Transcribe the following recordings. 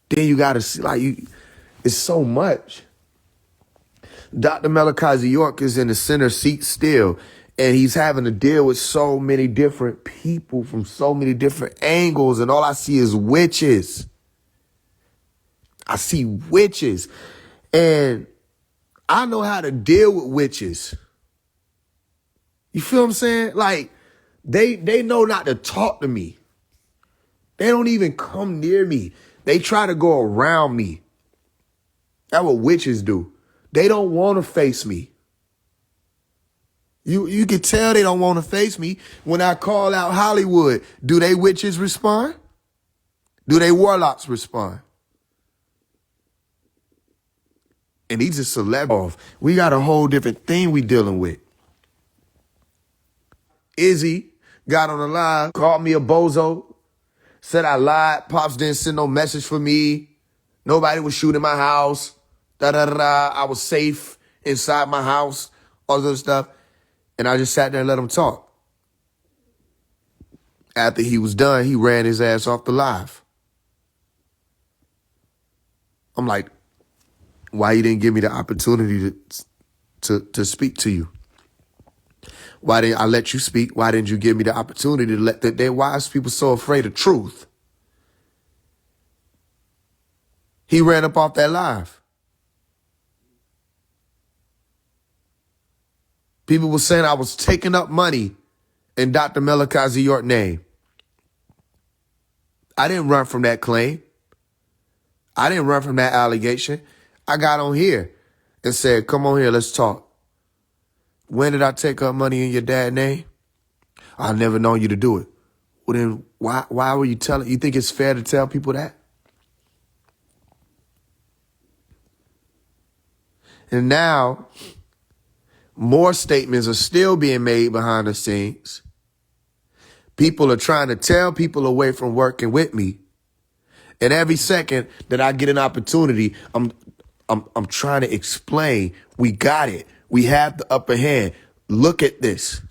Then you got to see, like, it's so much. Dr. Malachi York is in the center seat still, and he's having to deal with so many different people from so many different angles, and all I see is witches. I see witches, and I know how to deal with witches. You feel what I'm saying? Like, they know not to talk to me. They don't even come near me. They try to go around me. That's what witches do. They don't want to face me. You can tell they don't want to face me when I call out Hollywood. Do they witches respond? Do they warlocks respond? And these are celebrities. We got a whole different thing we dealing with. Izzy got on the line, called me a bozo, said I lied. Pops didn't send no message for me. Nobody was shooting my house. Da-da-da-da. I was safe inside my house, all this other stuff. And I just sat there and let him talk. After he was done, he ran his ass off the live. I'm like, why you didn't give me the opportunity to speak to you? Why didn't I let you speak? Why didn't you give me the opportunity to let that? Why is people so afraid of truth? He ran up off that live. People were saying I was taking up money in Dr. Malachi York's name. I didn't run from that claim. I didn't run from that allegation. I got on here and said, come on here, let's talk. When did I take up money in your dad's name? I never known you to do it. Well, then why were you telling? You think it's fair to tell people that? And now, more statements are still being made behind the scenes. People are trying to tell people away from working with me. And every second that I get an opportunity, I'm trying to explain, we got it. We have the upper hand. Look at this.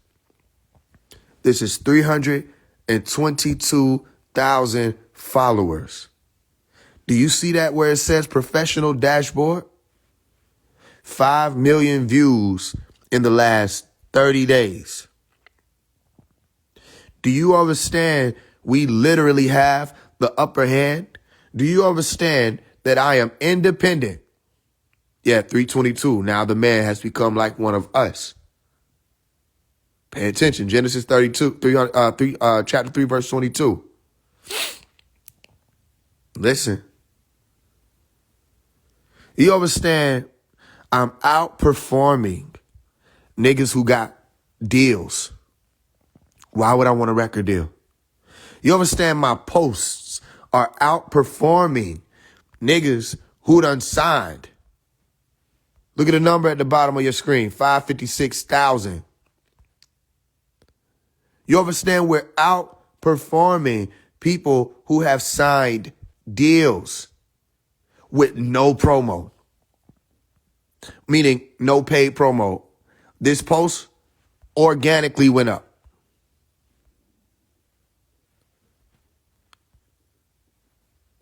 This is 322,000 followers. Do you see that where it says professional dashboard? 5 million views in the last 30 days. Do you understand we literally have the upper hand? Do you understand that I am independent? Yeah, 322. Now the man has become like one of us. Pay attention. Genesis 32, chapter 3, verse 22. Listen. You understand I'm outperforming niggas who got deals. Why would I want a record deal? You understand my posts are outperforming niggas who done signed. Look at the number at the bottom of your screen, 556,000. You understand we're outperforming people who have signed deals with no promo, meaning no paid promo. This post organically went up.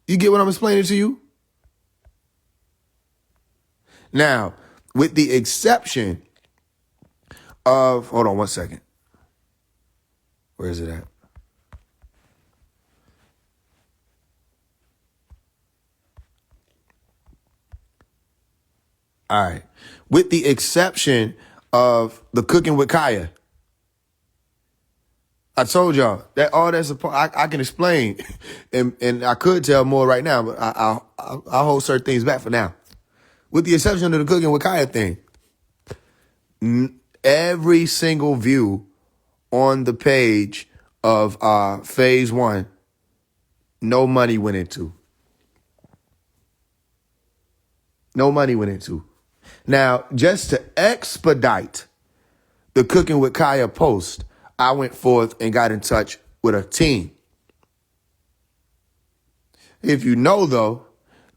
You get what I'm explaining to you? Now, with the exception of, hold on one second. Where is it at? All right. With the exception of the Cooking with Kaya. I told y'all that all that's I can explain, and I could tell more right now, but I'll hold certain things back for now. With the exception of the Cooking with Kaya thing, every single view on the page of Phase 1, no money went into. No money went into. Now, just to expedite the Cooking with Kaya post, I went forth and got in touch with a team. If you know, though,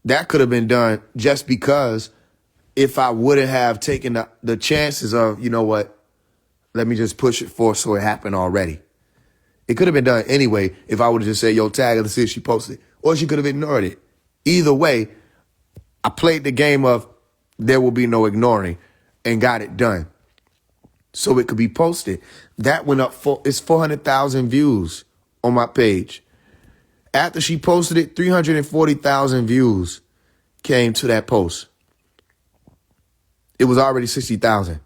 that could have been done just because if I wouldn't have taken the chances of, you know what, let me just push it forth so it happened already. It could have been done anyway if I would have just said, yo, tag her to see if she posted. Or she could have ignored it. Either way, I played the game of there will be no ignoring and got it done so it could be posted. That went up it's 400,000 views on my page. After she posted it, 340,000 views came to that post. It was already 60,000.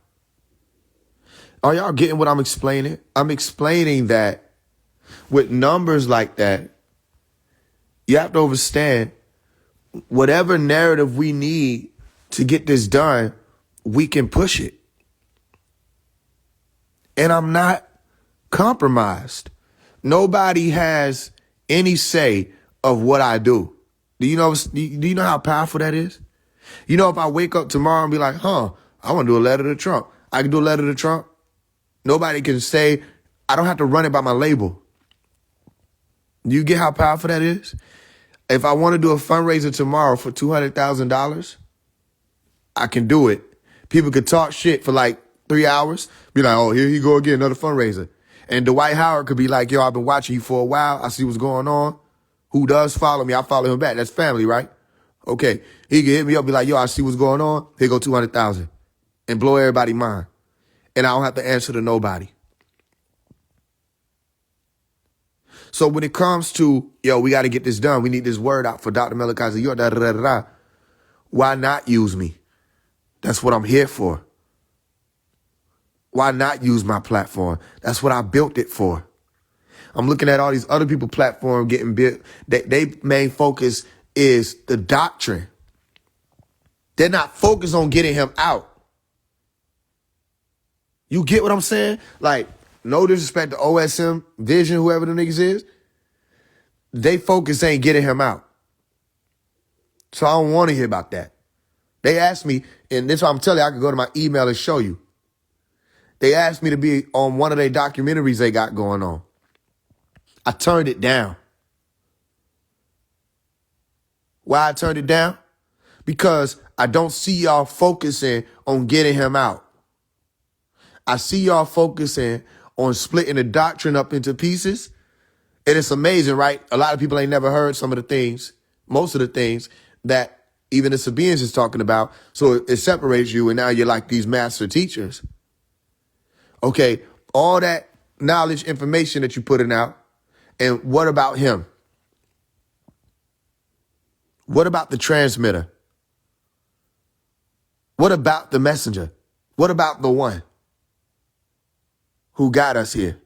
Are y'all getting what I'm explaining? I'm explaining that with numbers like that, you have to understand whatever narrative we need to get this done, we can push it. And I'm not compromised. Nobody has any say of what I do. Do you know how powerful that is? You know, if I wake up tomorrow and be like, I want to do a letter to Trump. I can do a letter to Trump. Nobody can say, I don't have to run it by my label. Do you get how powerful that is? If I want to do a fundraiser tomorrow for $200,000, I can do it. People could talk shit for like 3 hours. Be like, oh, here you go again, another fundraiser. And Dwight Howard could be like, yo, I've been watching you for a while. I see what's going on. Who does follow me? I follow him back. That's family, right? Okay. He can hit me up, be like, yo, I see what's going on. Here go 200,000 and blow everybody's mind. And I don't have to answer to nobody. So when it comes to, yo, we got to get this done. We need this word out for Dr. Melakazi York, why not use me? That's what I'm here for. Why not use my platform? That's what I built it for. I'm looking at all these other people's platform getting built. They main focus is the doctrine. They're not focused on getting him out. You get what I'm saying? Like, no disrespect to OSM, Vision, whoever the niggas is. They focus ain't getting him out. So I don't want to hear about that. They asked me, and this is what I'm telling you, I can go to my email and show you. They asked me to be on one of their documentaries they got going on. I turned it down. Why I turned it down? Because I don't see y'all focusing on getting him out. I see y'all focusing on splitting the doctrine up into pieces. And it's amazing, right? A lot of people ain't never heard some of the things, most of the things that even the Sabians is talking about. So it separates you, and now you're like these master teachers. Okay, all that knowledge, information that you're putting out, and what about him? What about the transmitter? What about the messenger? What about the one who got us here?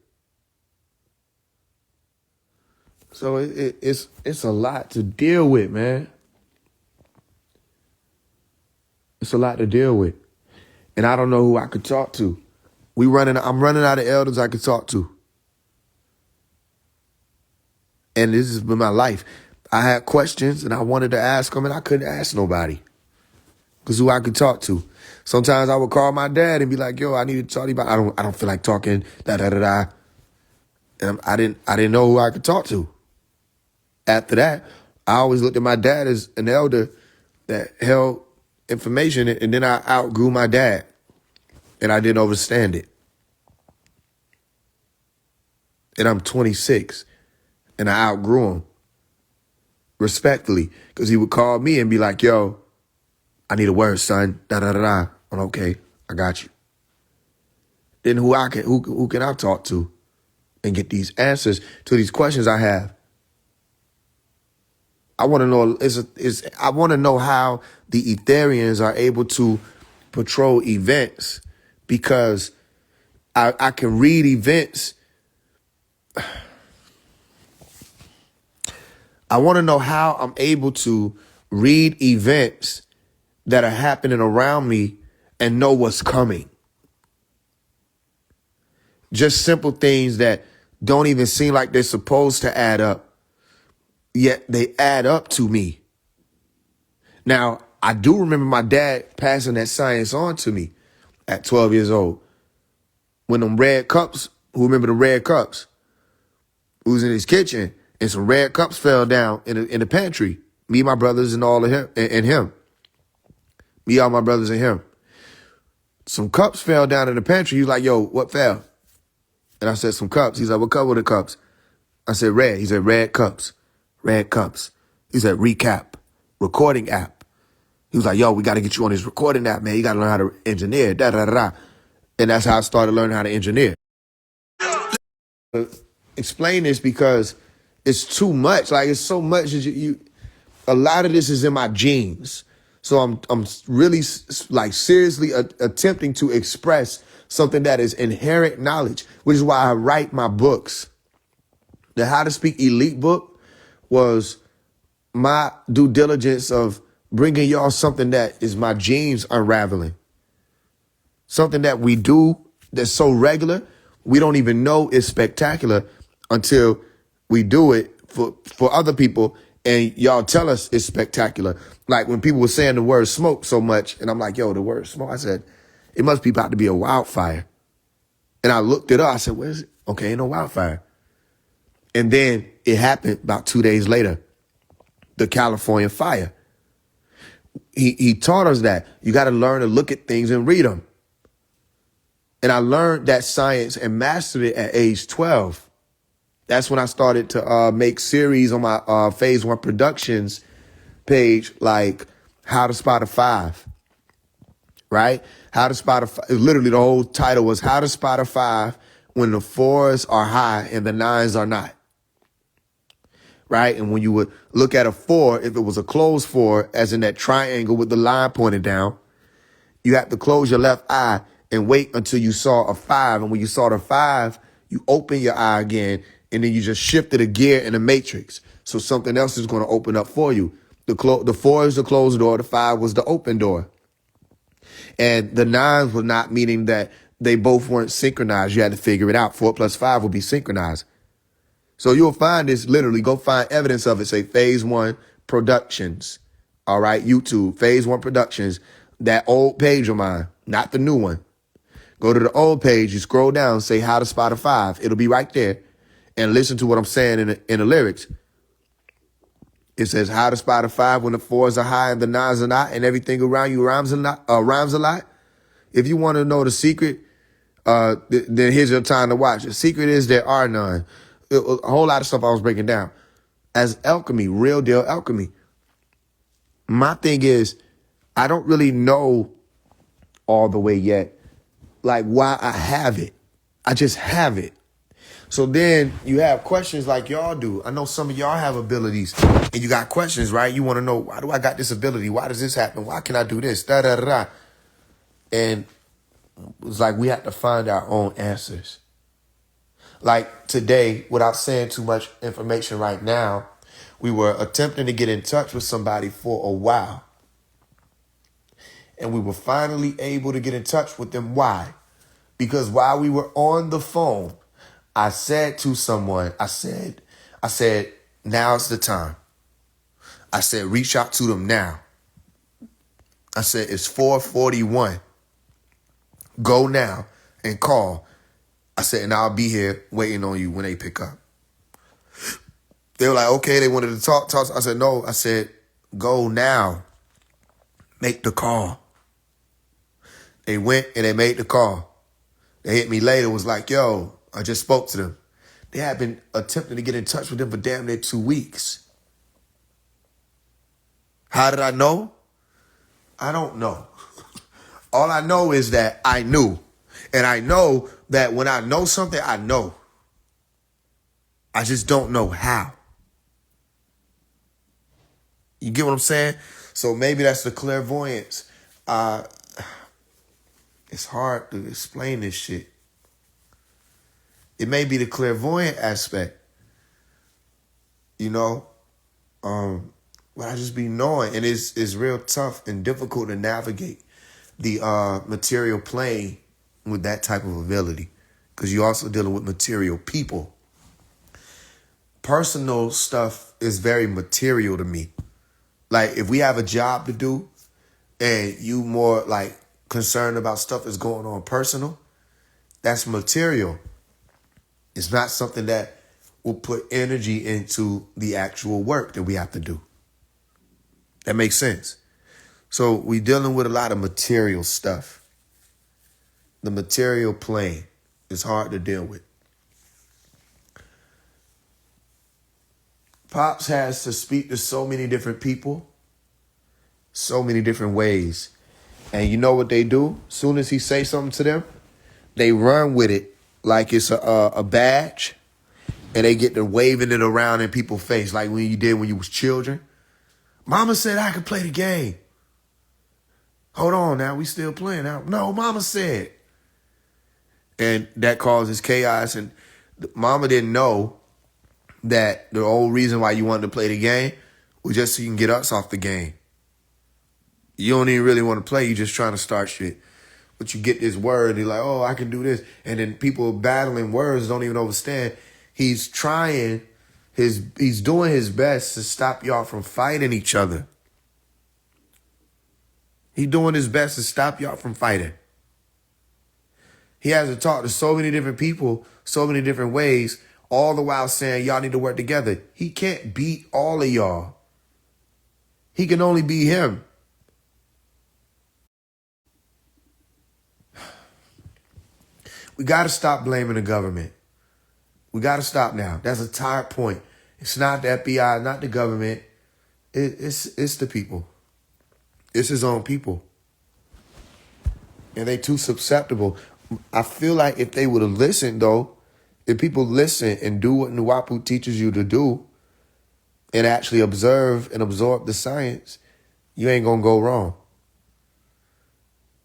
So it's a lot to deal with, man. It's a lot to deal with. And I don't know who I could talk to. I'm running out of elders I could talk to. And this has been my life. I had questions and I wanted to ask them and I couldn't ask nobody. Because who I could talk to. Sometimes I would call my dad and be like, yo, I need to talk to you about, I don't feel like talking, da-da-da-da. And I didn't know who I could talk to. After that, I always looked at my dad as an elder that held information, and then I outgrew my dad. And I didn't understand it. And I'm 26, and I outgrew him. Respectfully, because he would call me and be like, yo, I need a word, son. Da-da-da-da. I'm okay, I got you. Then who can I talk to and get these answers to these questions I have? I want to know I want to know how the Etherians are able to patrol events, because I can read events. I want to know how I'm able to read events that are happening around me and know what's coming. Just simple things that don't even seem like they're supposed to add up, yet they add up to me. Now, I do remember my dad passing that science on to me at 12 years old. When them red cups, who remember the red cups? We was in his kitchen and some red cups fell down in the pantry. Me, my brothers, and all of him and him. Me, all my brothers, and him. Some cups fell down in the pantry. He was like, yo, what fell? And I said, some cups. He's like, what color were the cups? I said, red. He said, red cups. Red cups. He said, recap. recording app. He was like, yo, we got to get you on this recording app, man. You got to learn how to engineer, da, da, da, da. And that's how I started learning how to engineer. Explain this because it's too much. Like, it's so much that a lot of this is in my genes. So I'm really like seriously attempting to express something that is inherent knowledge, which is why I write my books. The How to Speak Elite book was my due diligence of bringing y'all something that is my genes unraveling. Something that we do that's so regular, we don't even know is spectacular until we do it for other people and y'all tell us it's spectacular. Like when people were saying the word smoke so much, and I'm like, yo, the word smoke, I said, it must be about to be a wildfire. And I looked it up, I said, where is it? Okay, ain't no wildfire. And then it happened about 2 days later, the California fire. He taught us that you got to learn to look at things and read them. And I learned that science and mastered it at age 12. That's when I started to make series on my Phase 1 Productions page, like How to Spot a Five, right? How to Spot a Five. Literally, the whole title was How to Spot a Five when the fours are high and the nines are not, right? And when you would look at a four, if it was a closed four, as in that triangle with the line pointed down, you have to close your left eye and wait until you saw a five. And when you saw the five, you open your eye again, and then you just shifted a gear in the matrix. So something else is going to open up for you. The four is the closed door. The five was the open door. And the nines was not meaning that they both weren't synchronized. You had to figure it out. 4 plus 5 will be synchronized. So you'll find this, literally go find evidence of it. Say Phase 1 Productions. All right, YouTube, Phase 1 Productions. That old page of mine, not the new one. Go to the old page, you scroll down, say How to Spot a Five. It'll be right there. And listen to what I'm saying in the lyrics. It says How to Spot a Five when the fours are high and the nines are not, and everything around you rhymes a lot. If you want to know the secret, then here's your time to watch. The secret is there are none. A whole lot of stuff I was breaking down. As alchemy, real deal alchemy. My thing is, I don't really know all the way yet, like why I have it. I just have it. So then you have questions like y'all do. I know some of y'all have abilities and you got questions, right? You want to know, why do I got this ability? Why does this happen? Why can I do this? Da, da, da, da. And it's like we have to find our own answers. Like today, without saying too much information right now, we were attempting to get in touch with somebody for a while. And we were finally able to get in touch with them. Why? Because while we were on the phone, I said to someone, I said, now's the time. I said, reach out to them now. I said, it's 4:41. Go now and call. I said, and I'll be here waiting on you when they pick up. They were like, okay, they wanted to talk. I said, no. I said, go now. Make the call. They went and they made the call. They hit me later, was like, yo, I just spoke to them. They had been attempting to get in touch with them for damn near 2 weeks. How did I know? I don't know. All I know is that I knew. And I know that when I know something, I know. I just don't know how. You get what I'm saying? So maybe that's the clairvoyance. It's hard to explain this shit. It may be the clairvoyant aspect, you know, but I just be knowing, and it's real tough and difficult to navigate the material plane with that type of ability, because you're also dealing with material people. Personal stuff is very material to me. Like if we have a job to do and you more like concerned about stuff that's going on personal, that's material. It's not something that will put energy into the actual work that we have to do. That makes sense. So we're dealing with a lot of material stuff. The material plane is hard to deal with. Pops has to speak to so many different people So many different ways. And you know what they do? As soon as he say something to them, they run with it like it's a badge. And they get to waving it around in people's face like when you did when you was children. Mama said I could play the game. Hold on now, we still playing now. No, mama said. And that causes chaos. And mama didn't know that the whole reason why you wanted to play the game was just so you can get us off the game. You don't even really want to play. You're just trying to start shit. But you get this word, and you're like, oh, I can do this. And then people battling words don't even understand. He's doing his best to stop y'all from fighting each other. He's doing his best to stop y'all from fighting. He has to talk to so many different people, so many different ways, all the while saying y'all need to work together. He can't beat all of y'all. He can only beat him. We got to stop blaming the government. We got to stop now. That's a tired point. It's not the FBI, not the government. It's the people. It's his own people. And they too susceptible. I feel like if they would have listened, though, if people listen and do what Nuwapu teaches you to do and actually observe and absorb the science, you ain't going to go wrong.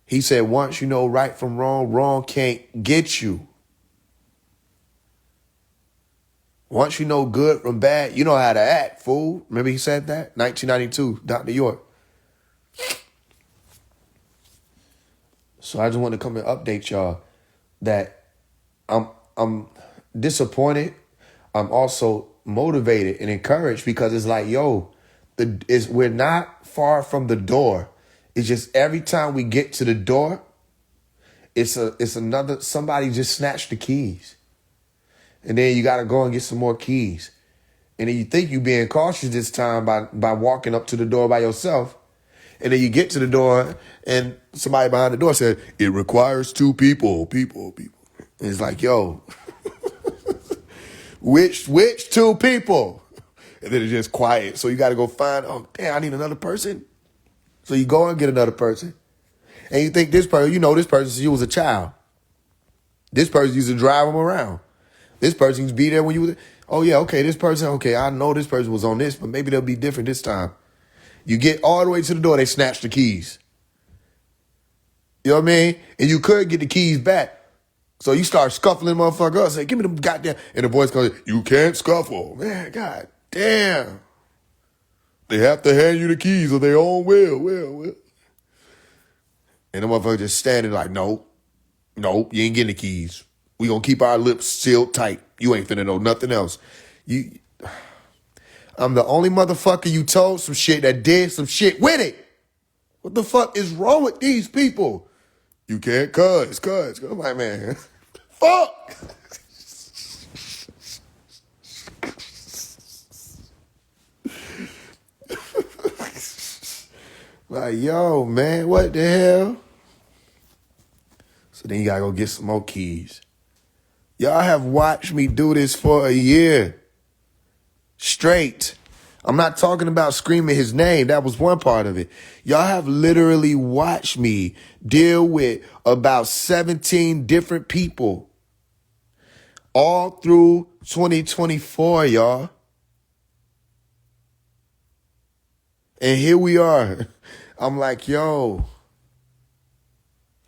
He said, once you know right from wrong, wrong can't get you. Once you know good from bad, you know how to act, fool. Remember he said that? 1992, Dr. York. So I just want to come and update y'all that I'm disappointed. I'm also motivated and encouraged because it's like, yo, we're not far from the door. It's just every time we get to the door, it's another, somebody just snatched the keys. And then you got to go and get some more keys. And then you think you're being cautious this time by walking up to the door by yourself. And then you get to the door and somebody behind the door said, it requires two people. And it's like, yo, which two people? And then it's just quiet. So you got to go find, oh, damn, I need another person. So you go and get another person. And you think this person, this person since you was a child. This person used to drive them around. This person used to be there when you were, oh yeah, okay, this person, okay, I know this person was on this, but maybe they'll be different this time. You get all the way to the door, they snatch the keys. You know what I mean? And you could get the keys back. So you start scuffling motherfucker up, say, give me them goddamn, and the voice goes, you can't scuffle. Man, god damn. They have to hand you the keys or their own will. And the motherfucker just standing like, nope, you ain't getting the keys. We gonna keep our lips sealed tight. You ain't finna know nothing else. I'm the only motherfucker you told some shit that did some shit with it. What the fuck is wrong with these people? You can't cuz. I'm like, man, fuck. Like, yo, man, what the hell? So then you gotta go get some more keys. Y'all have watched me do this for a year. Straight. I'm not talking about screaming his name. That was one part of it. Y'all have literally watched me deal with about 17 different people all through 2024, y'all. And here we are. I'm like, yo,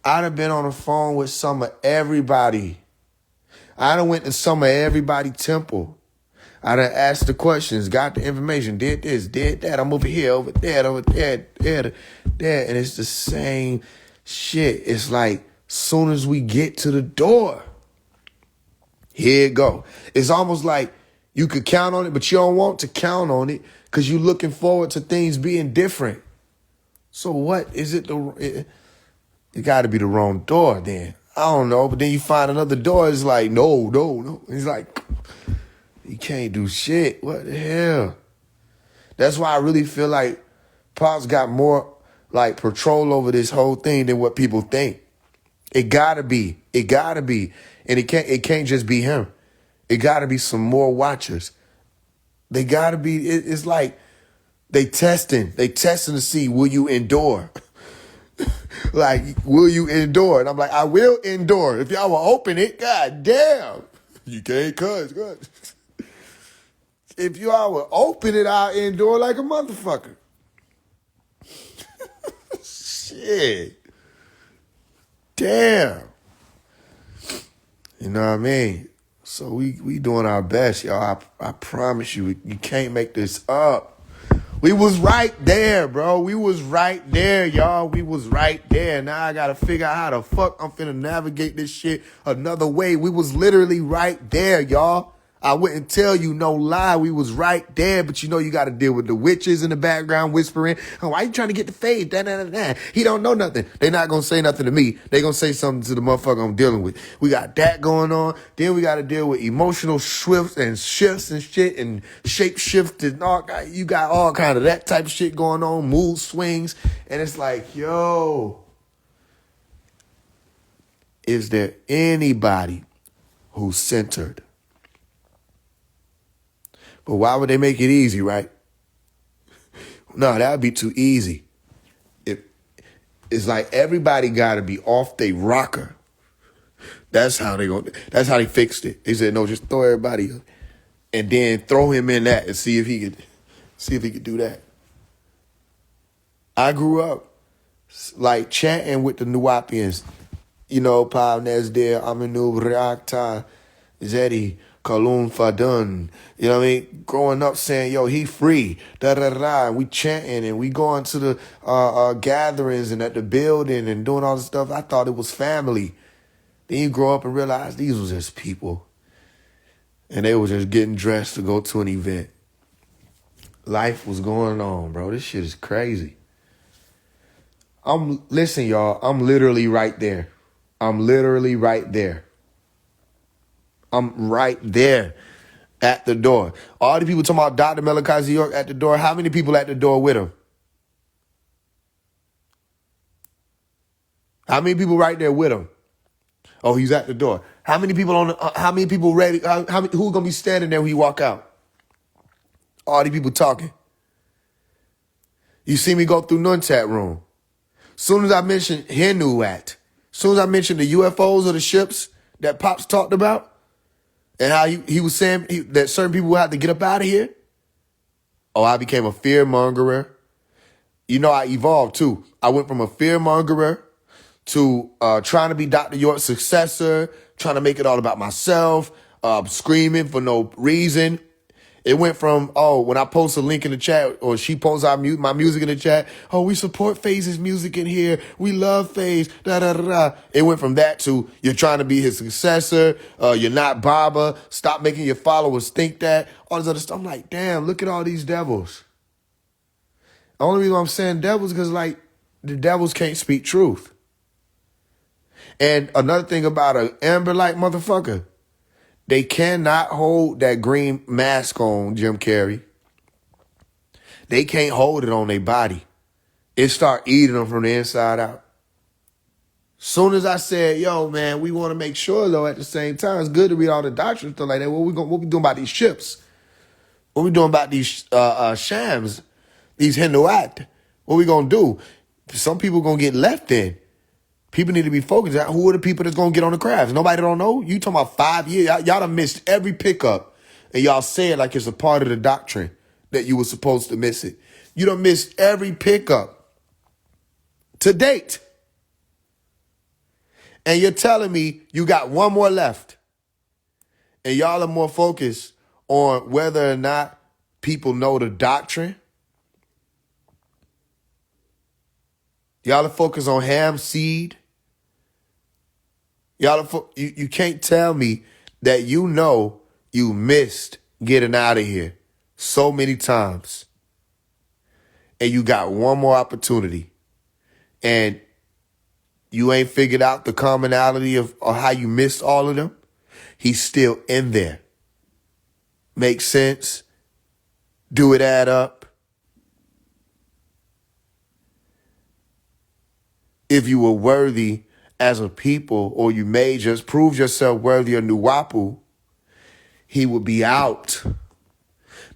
I'd have been on the phone with some of everybody. I done went to some of everybody temple. I done asked the questions, got the information, did this, did that. I'm over here, over there, there. And it's the same shit. It's like, soon as we get to the door, here it go. It's almost like you could count on it, but you don't want to count on it because you're looking forward to things being different. So what is it? It got to be the wrong door then. I don't know. But then you find another door. It's like, no. He's like, you can't do shit. What the hell? That's why I really feel like Pop's got more like control over this whole thing than what people think. It gotta be. And it can't just be him. It gotta be some more watchers. They gotta be, it's like They testing to see, will you endure? Like, will you endure? And I'm like, I will endure. If y'all will open it, god damn. You can't cuz. If y'all will open it, I'll endure like a motherfucker. Shit. Damn. You know what I mean? So we doing our best, y'all. I promise you, you can't make this up. We was right there, bro. We was right there, y'all. We was right there. Now I gotta figure out how the fuck I'm finna navigate this shit another way. We was literally right there, y'all. I wouldn't tell you no lie. We was right there, but you know you got to deal with the witches in the background whispering, oh, why you trying to get the Faise? He don't know nothing. They not going to say nothing to me. They going to say something to the motherfucker I'm dealing with. We got that going on. Then we got to deal with emotional shifts and shit and shape shift and all. You got all kind of that type of shit going on, mood swings. And it's like, yo, is there anybody who's centered? But why would they make it easy, right? No, that would be too easy. It's like everybody got to be off they rocker. That's how they fixed it. They said, no, just throw everybody up. And then throw him in that and see if he could do that. I grew up like chanting with the Nuwapians. You know, Pa Nesdir, Aminu Reakta, Zedi, Kalun Fadun. You know what I mean? Growing up saying, yo, he free. Da-da-da-da. We chanting and we going to the gatherings and at the building and doing all this stuff. I thought it was family. Then you grow up and realize these was just people. And they were just getting dressed to go to an event. Life was going on, bro. This shit is crazy. Listen, y'all, I'm literally right there. I'm literally right there. I'm right there at the door. All the people talking about Dr. Malachi York at the door. How many people at the door with him? How many people right there with him? Oh, he's at the door. How many people how many people ready? Who's gonna be standing there when he walk out? All the people talking. You see me go through Nunchat room. Soon as I mentioned Henuat, soon as I mentioned the UFOs or the ships that Pops talked about, and how he was saying that certain people would have to get up out of here. Oh, I became a fear mongerer. You know, I evolved too. I went from a fear mongerer to trying to be Dr. York's successor, trying to make it all about myself, screaming for no reason. It went from, oh, when I post a link in the chat or she posts my music in the chat, oh, we support Faise's music in here. We love Faise, da-da-da-da. It went from that to you're trying to be his successor. You're not Baba. Stop making your followers think that. All this other stuff. I'm like, damn, look at all these devils. The only reason I'm saying devils is because, like, the devils can't speak truth. And another thing about an amber-like motherfucker, they cannot hold that green mask on, Jim Carrey. They can't hold it on their body. It start eating them from the inside out. Soon as I said, yo, man, we want to make sure, though, at the same time, it's good to read all the doctrine and stuff like that. What we doing about these ships? What we doing about these shams, these Hinduat? What we going to do? Some people going to get left in. People need to be focused on who are the people that's going to get on the crafts. Nobody don't know. You talking about 5 years. Y'all done missed every pickup. And y'all say it like it's a part of the doctrine that you were supposed to miss it. You done missed every pickup to date. And you're telling me you got one more left. And y'all are more focused on whether or not people know the doctrine. Y'all are focused on ham seed. You can't tell me that you know you missed getting out of here so many times. And you got one more opportunity. And you ain't figured out the commonality of how you missed all of them. He's still in there. Makes sense? Do it add up? If you were worthy as a people, or you may just prove yourself worthy of Nuwapu, he would be out.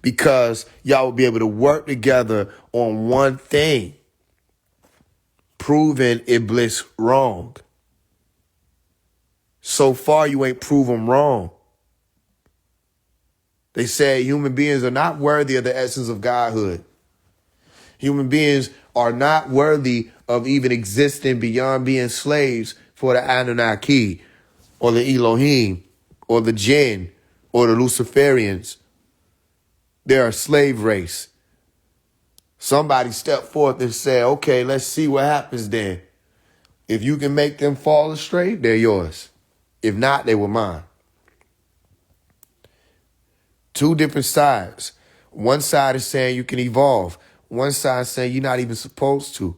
because y'all will be able to work together on one thing, proving Iblis wrong. So far, you ain't proven wrong. They say human beings are not worthy of the essence of godhood. Human beings are not worthy of even existing beyond being slaves for the Anunnaki or the Elohim or the Jinn or the Luciferians. They're a slave race. Somebody stepped forth and said, okay, let's see what happens then. If you can make them fall astray, they're yours. If not, they were mine. Two different sides. One side is saying you can evolve. One side is saying you're not even supposed to.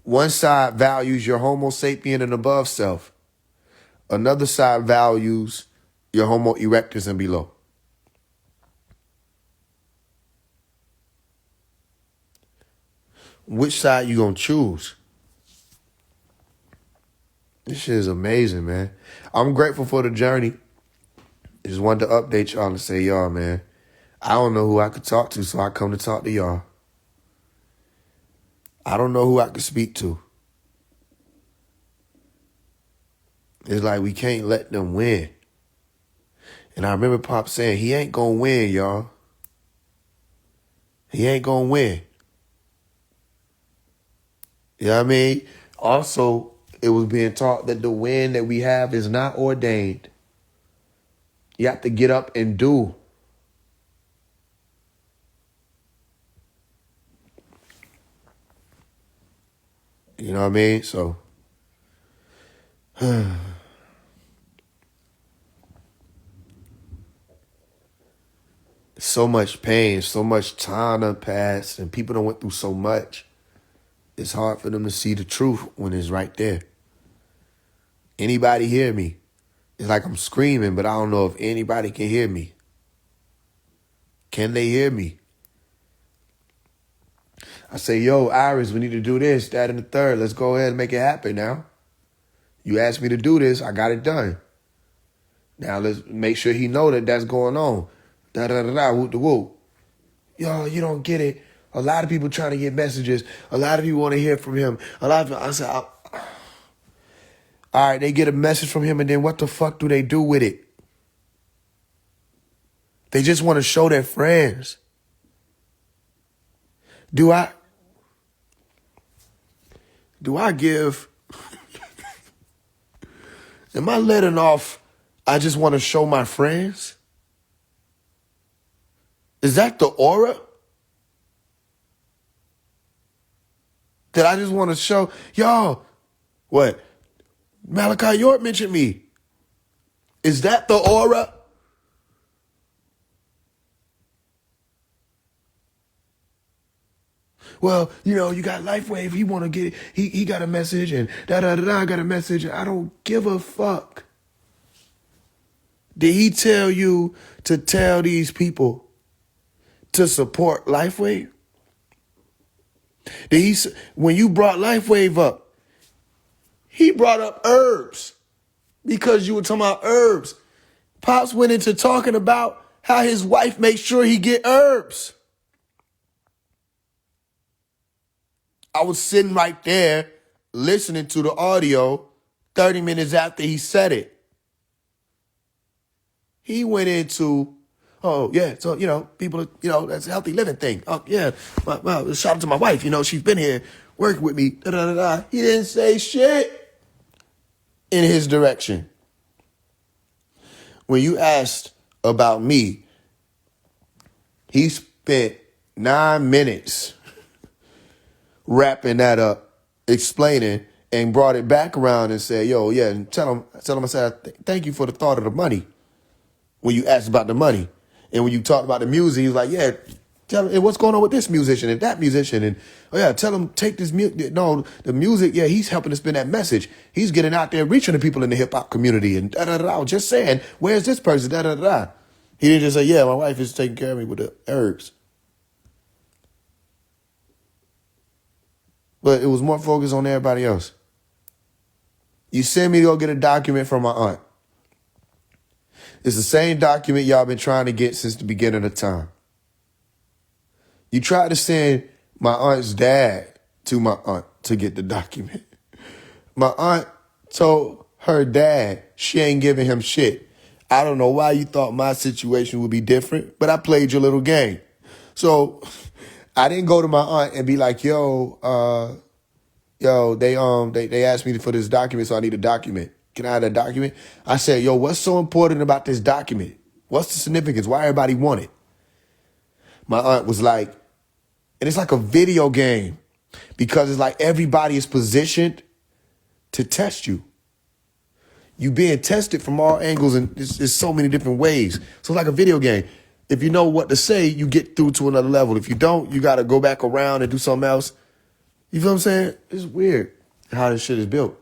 One side values your Homo sapien and above self. Another side values your Homo erectus and below. Which side you gonna choose? This shit is amazing, man. I'm grateful for the journey. Just wanted to update y'all and say, y'all, man, I don't know who I could talk to, so I come to talk to y'all. I don't know who I could speak to. It's like we can't let them win. And I remember Pop saying, he ain't gonna win, y'all. He ain't gonna win. You know what I mean? Also, it was being taught that the win that we have is not ordained. You have to get up and do. You know what I mean? So, so much pain, so much time done passed, and people done went through so much. It's hard for them to see the truth when it's right there. Anybody hear me? It's like I'm screaming, but I don't know if anybody can hear me. Can they hear me? I say, yo, Iris, we need to do this, that, and the third. Let's go ahead and make it happen now. You asked me to do this. I got it done. Now let's make sure he know that that's going on. Da-da-da-da, whoop-de-whoop. Yo, you don't get it. A lot of people trying to get messages. A lot of people want to hear from him. A lot of people, I said, all right, they get a message from him, and then what the fuck do they do with it? They just want to show their friends. Do I give, am I letting off, I just want to show my friends? Is that the aura? That I just want to show, y'all, what? Malachi York mentioned me. Is that the aura? Well, you know, you got LifeWave. He want to get it. He got a message and da-da-da-da, I got a message. I don't give a fuck. Did he tell you to tell these people to support LifeWave? When you brought LifeWave up, he brought up herbs because you were talking about herbs. Pops went into talking about how his wife makes sure he get herbs. I was sitting right there listening to the audio 30 minutes after he said it. He went into, oh, yeah, so, you know, people, you know, that's a healthy living thing. Oh, yeah, well, shout out to my wife. You know, she's been here working with me. Da-da-da-da. He didn't say shit in his direction. When you asked about me, he spent 9 minutes wrapping that up, explaining, and brought it back around and said, yo, yeah, and tell him I said, thank you for the thought of the money when you asked about the money. And when you talked about the music, he was like, yeah, tell him what's going on with this musician and that musician. And, oh, yeah, tell him take this music. No, the music, yeah, he's helping to spin that message. He's getting out there reaching the people in the hip-hop community and da-da-da-da. Just saying, where's this person, da-da-da-da. He didn't just say, yeah, my wife is taking care of me with the herbs. But it was more focused on everybody else. You send me to go get a document from my aunt. It's the same document y'all been trying to get since the beginning of time. You tried to send my aunt's dad to my aunt to get the document. My aunt told her dad she ain't giving him shit. I don't know why you thought my situation would be different, but I played your little game. So I didn't go to my aunt and be like, they asked me for this document, so I need a document. Can I have that document? I said, yo, what's so important about this document? What's the significance? Why everybody want it? My aunt was like, and it's like a video game because it's like everybody is positioned to test you. You being tested from all angles, and there's so many different ways. So it's like a video game. If you know what to say, you get through to another level. If you don't, you got to go back around and do something else. You feel what I'm saying? It's weird how this shit is built.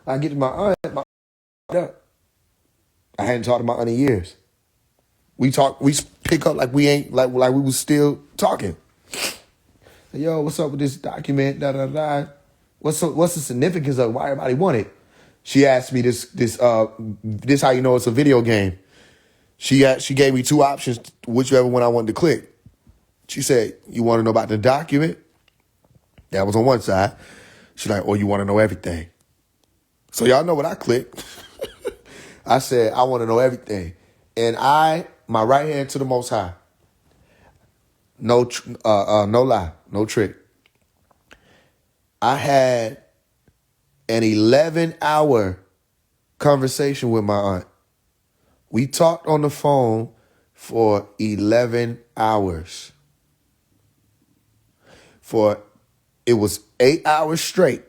I get to my aunt, I hadn't talked to my aunt in years. We pick up like we ain't, like we was still talking. Yo, what's up with this document? Da da da. What's the significance of it? Why everybody want it? She asked me this how you know it's a video game. She gave me two options, whichever one I wanted to click. She said, you want to know about the document? That was on one side. She's like, or you want to know everything? So y'all know what I clicked. I said, I want to know everything. And my right hand to the Most High. No lie, no trick. I had an 11-hour conversation with my aunt. We talked on the phone for 11 hours. It was 8 hours straight.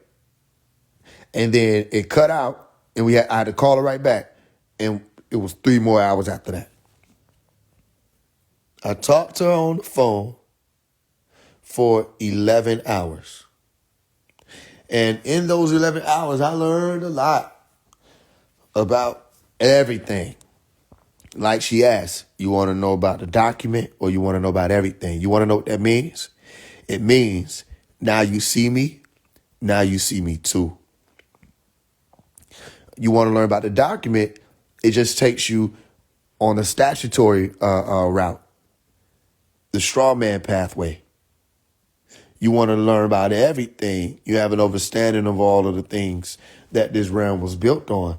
And then it cut out, and I had to call her right back. And it was 3 more hours after that. I talked to her on the phone for 11 hours. And in those 11 hours, I learned a lot about everything. Like she asked, you want to know about the document or you want to know about everything? You want to know what that means? It means now you see me, now you see me too. You want to learn about the document, it just takes you on the statutory route, the straw man pathway. You want to learn about everything. You have an understanding of all of the things that this realm was built on,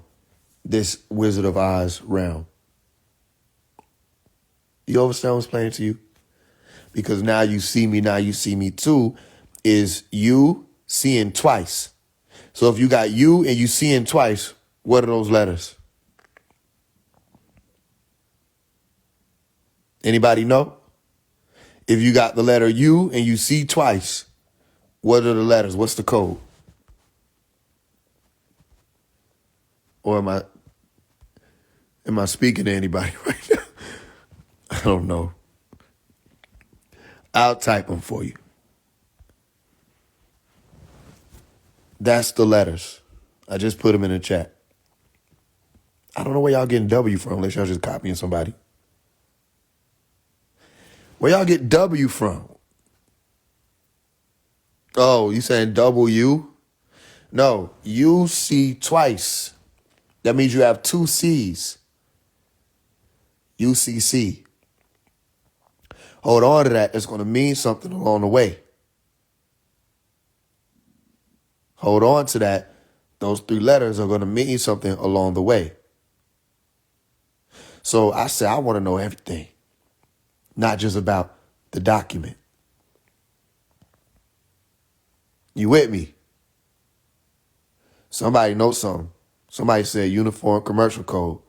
this Wizard of Oz realm. You understand what's playing to you? Because now you see me too, is you seeing twice. So if you got you and you seeing twice, what are those letters? Anybody know? If you got the letter U and you see twice, what are the letters? What's the code? Or am I speaking to anybody right now? I don't know. I'll type them for you. That's the letters. I just put them in the chat. I don't know where y'all getting W from unless y'all just copying somebody. Where y'all get W from? Oh, you saying W? No, you see twice. That means you have two C's. UCC. Hold on to that. It's going to mean something along the way. Hold on to that. Those 3 letters are going to mean something along the way. So I said, I want to know everything, not just about the document. You with me? Somebody knows something. Somebody said uniform commercial code.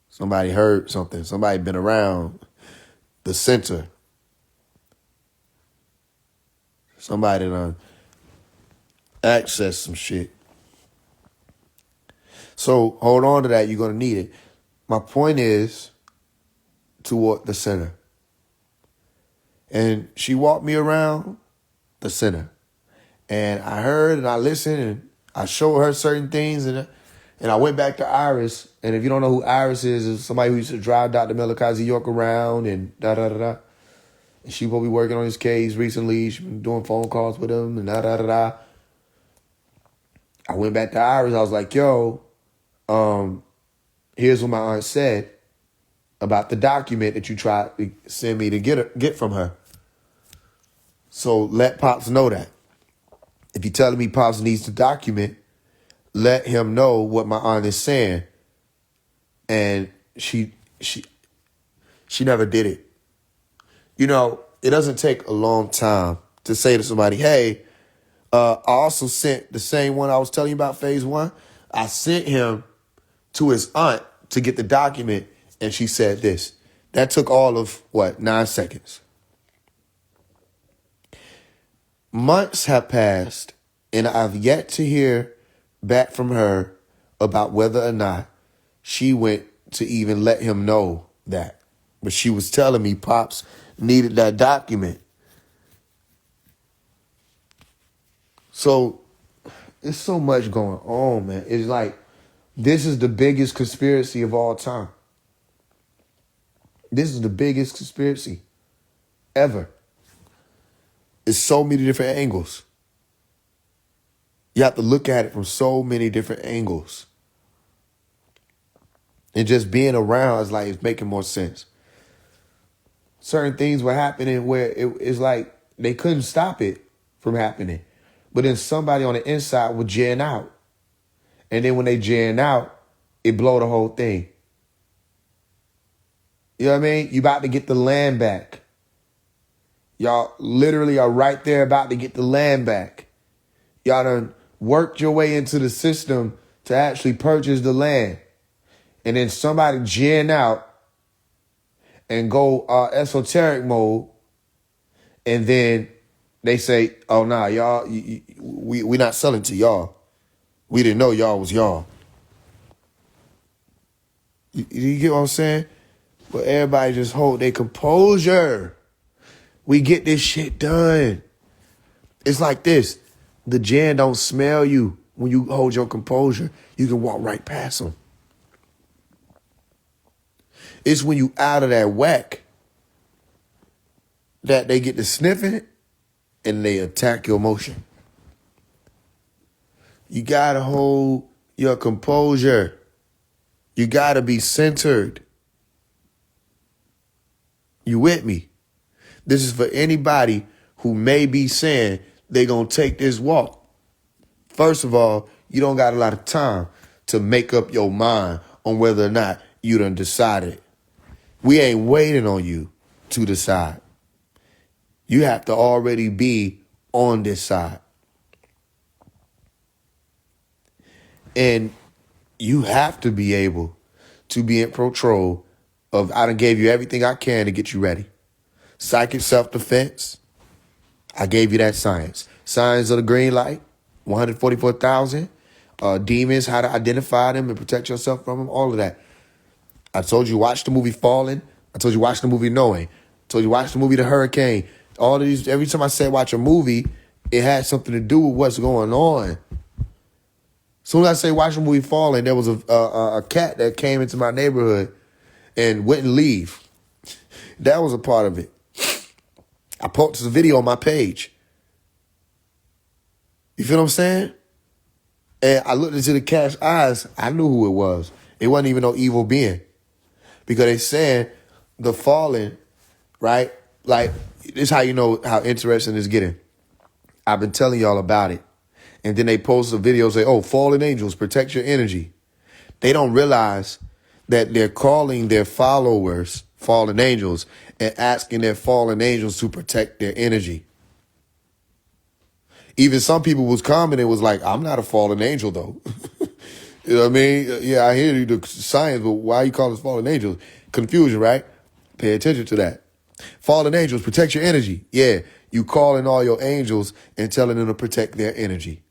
Somebody heard something. Somebody been around the center. Somebody done accessed some shit. So hold on to that. You're going to need it. My point is toward the center. And she walked me around the center. And I heard and I listened and I showed her certain things. And I went back to Iris. And if you don't know who Iris is, it's somebody who used to drive Dr. Melikazi York around and da-da-da-da. And she will be working on his case recently. She's been doing phone calls with him and da-da-da-da. I went back to Iris. I was like, yo, Here's what my aunt said about the document that you tried to send me to get from her. So let Pops know that. If you're telling me Pops needs to document, let him know what my aunt is saying. And she never did it. You know, it doesn't take a long time to say to somebody, hey, I also sent the same one I was telling you about, phase one. I sent him to his aunt to get the document, and she said this. That took all of, 9 seconds. Months have passed, and I've yet to hear back from her about whether or not she went to even let him know that. But she was telling me Pops needed that document. So there's so much going on, man. It's like this is the biggest conspiracy of all time. This is the biggest conspiracy ever. It's so many different angles. You have to look at it from so many different angles. And just being around is like, it's making more sense. Certain things were happening where it's like they couldn't stop it from happening. But then somebody on the inside would jam out. And then when they jam out, it blow the whole thing. You know what I mean? You about to get the land back. Y'all literally are right there about to get the land back. Y'all done worked your way into the system to actually purchase the land. And then somebody jam out and go esoteric mode. And then they say, oh, nah, y'all, we not selling to y'all. We didn't know y'all was y'all. You get what I'm saying? But everybody just hold their composure. We get this shit done. It's like this. The jinn don't smell you when you hold your composure. You can walk right past them. It's when you out of that whack that they get to sniffing it and they attack your emotion. You got to hold your composure. You got to be centered. You with me? This is for anybody who may be saying they're going to take this walk. First of all, you don't got a lot of time to make up your mind on whether or not you done decided. We ain't waiting on you to decide. You have to already be on this side. And you have to be able to be in control of, I done gave you everything I can to get you ready. Psychic self-defense, I gave you that science. Signs of the green light, 144,000. Demons, how to identify them and protect yourself from them, all of that. I told you watch the movie Fallen. I told you watch the movie Knowing. I told you watch the movie The Hurricane. All of these, every time I said watch a movie, it had something to do with what's going on. As soon as I say watch the movie Fallen, there was a cat that came into my neighborhood and wouldn't leave. That was a part of it. I posted a video on my page. You feel what I'm saying? And I looked into the cat's eyes. I knew who it was. It wasn't even no evil being. Because they saying the fallen, right? Like, this is how you know how interesting it's getting. I've been telling y'all about it. And then they post a video say, oh, fallen angels, protect your energy. They don't realize that they're calling their followers fallen angels and asking their fallen angels to protect their energy. Even some people was commenting, was like, I'm not a fallen angel, though. You know what I mean? Yeah, I hear you, the science, but why you call us fallen angels? Confusion, right? Pay attention to that. Fallen angels, protect your energy. Yeah, you calling all your angels and telling them to protect their energy.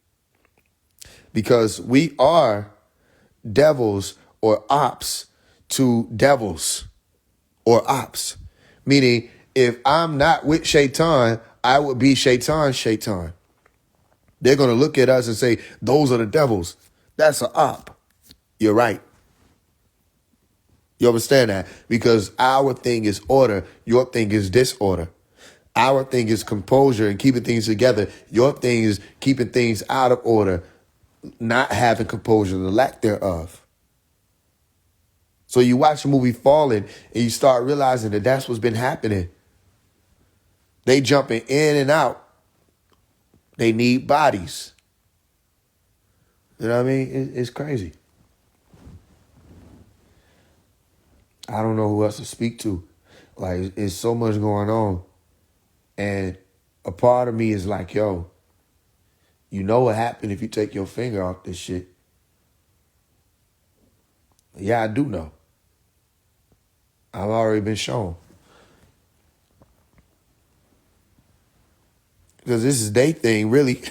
Because we are devils or ops to devils or ops. Meaning, if I'm not with Shaitan, I would be Shaitan's Shaitan. They're going to look at us and say, those are the devils. That's an op. You're right. You understand that? Because our thing is order. Your thing is disorder. Our thing is composure and keeping things together. Your thing is keeping things out of order, not having composure, the lack thereof. So you watch the movie Fallen and you start realizing that that's what's been happening. They jumping in and out. They need bodies. You know what I mean? It's crazy. I don't know who else to speak to. Like, it's so much going on. And a part of me is like, yo, you know what happened if you take your finger off this shit. Yeah, I do know. I've already been shown. Because this is their thing, really.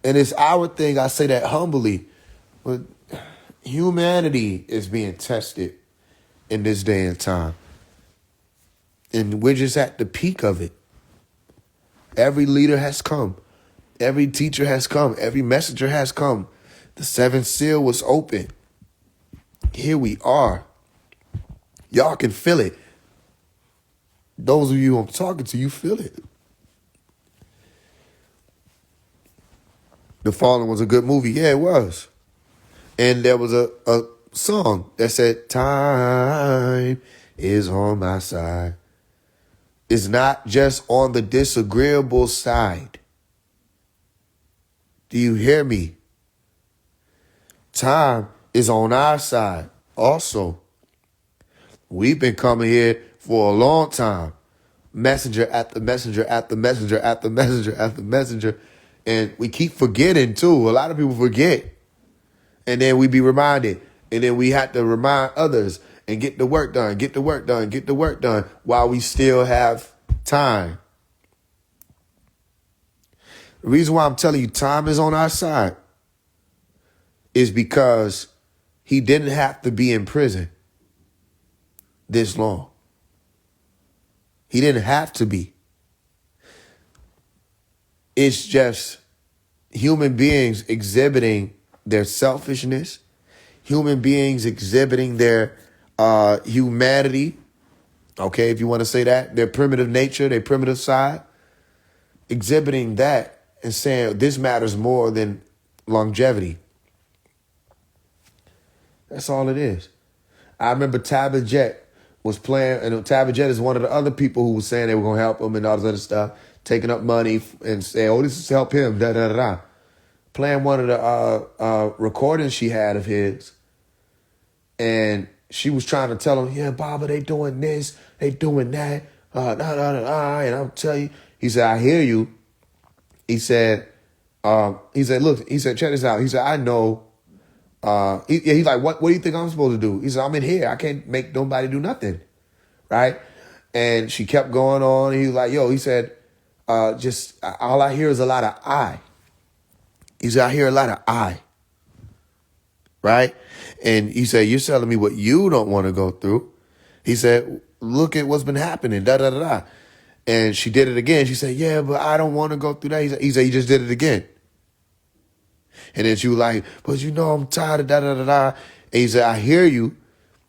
And it's our thing. I say that humbly. But humanity is being tested in this day and time. And we're just at the peak of it. Every leader has come. Every teacher has come. Every messenger has come. The seventh seal was open. Here we are. Y'all can feel it. Those of you I'm talking to, you feel it. The Fallen was a good movie. Yeah, it was. And there was a song that said, time is on my side. It's not just on the disagreeable side. Do you hear me? Time is on our side also. We've been coming here for a long time. Messenger after messenger after messenger after messenger after messenger. And we keep forgetting too. A lot of people forget. And then we be reminded. And then we have to remind others and get the work done, get the work done, get the work done while we still have time. The reason why I'm telling you time is on our side is because he didn't have to be in prison this long. He didn't have to be. It's just human beings exhibiting their selfishness, human beings exhibiting their humanity, okay, if you want to say that, their primitive nature, their primitive side, exhibiting that and saying this matters more than longevity. That's all it is. I remember Tabitha Jet was playing, and Tabitha Jet is one of the other people who was saying they were going to help him and all this other stuff, taking up money and saying, oh, this is to help him, da da da da. Playing one of the recordings she had of his, and she was trying to tell him, yeah, Baba, they doing this, they doing that, da da da da, and I'll tell you. He said, I hear you. He said, look, he said, check this out. He said, I know. He's like, what do you think I'm supposed to do? He said, I'm in here. I can't make nobody do nothing. Right? And she kept going on. And he was like, yo, he said, just all I hear is a lot of I. He said, I hear a lot of I. Right? And he said, you're telling me what you don't want to go through. He said, look at what's been happening. Da da da da. And she did it again. She said, yeah, but I don't want to go through that. He said, you just did it again. And then she was like, but you know, I'm tired of da da da da. And he said, I hear you.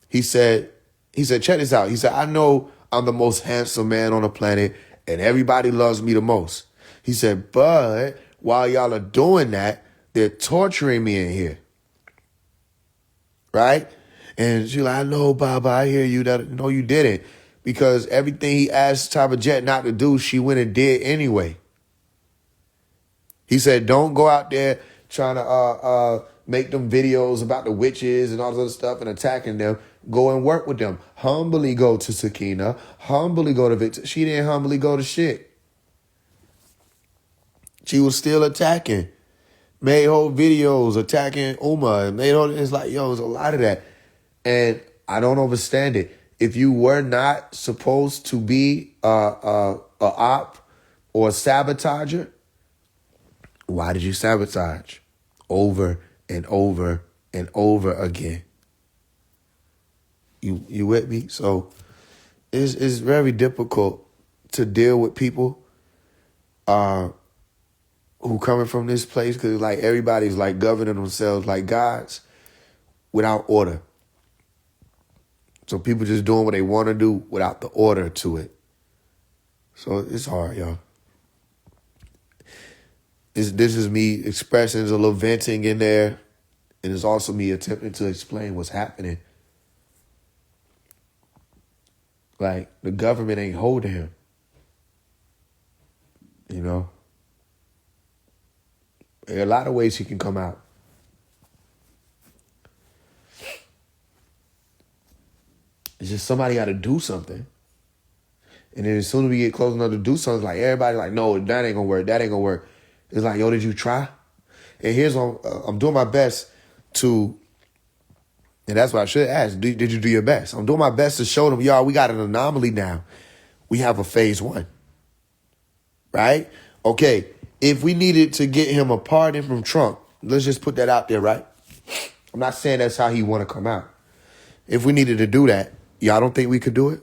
He said, check this out. He said, I know I'm the most handsome man on the planet and everybody loves me the most. He said, but while y'all are doing that, they're torturing me in here. Right? And she like, I know, Baba, I hear you. No, you didn't. Because everything he asked Tabitha Jet not to do, she went and did anyway. He said, don't go out there trying to make them videos about the witches and all this other stuff and attacking them. Go and work with them. Humbly go to Sakina. Humbly go to Victor. She didn't humbly go to shit. She was still attacking. Made whole videos attacking Uma. It's like, yo, there's a lot of that. And I don't understand it. If you were not supposed to be a op or a sabotager, why did you sabotage over and over and over again? You with me? So it's very difficult to deal with people who coming from this place, because like everybody's like governing themselves like gods without order. So people just doing what they want to do without the order to it. So it's hard, y'all. This is me expressing, there's a little venting in there. And it's also me attempting to explain what's happening. Like, the government ain't holding him. You know? There are a lot of ways he can come out. It's just somebody got to do something. And then as soon as we get close enough to do something, like everybody like, no, that ain't gonna work. That ain't gonna work. It's like, yo, did you try? And here's what I'm doing my best to, and that's what I should ask. Did you do your best? I'm doing my best to show them, y'all, we got an anomaly now. We have a phase 1. Right? Okay. If we needed to get him a pardon from Trump, let's just put that out there, right? I'm not saying that's how he want to come out. If we needed to do that, y'all don't think we could do it?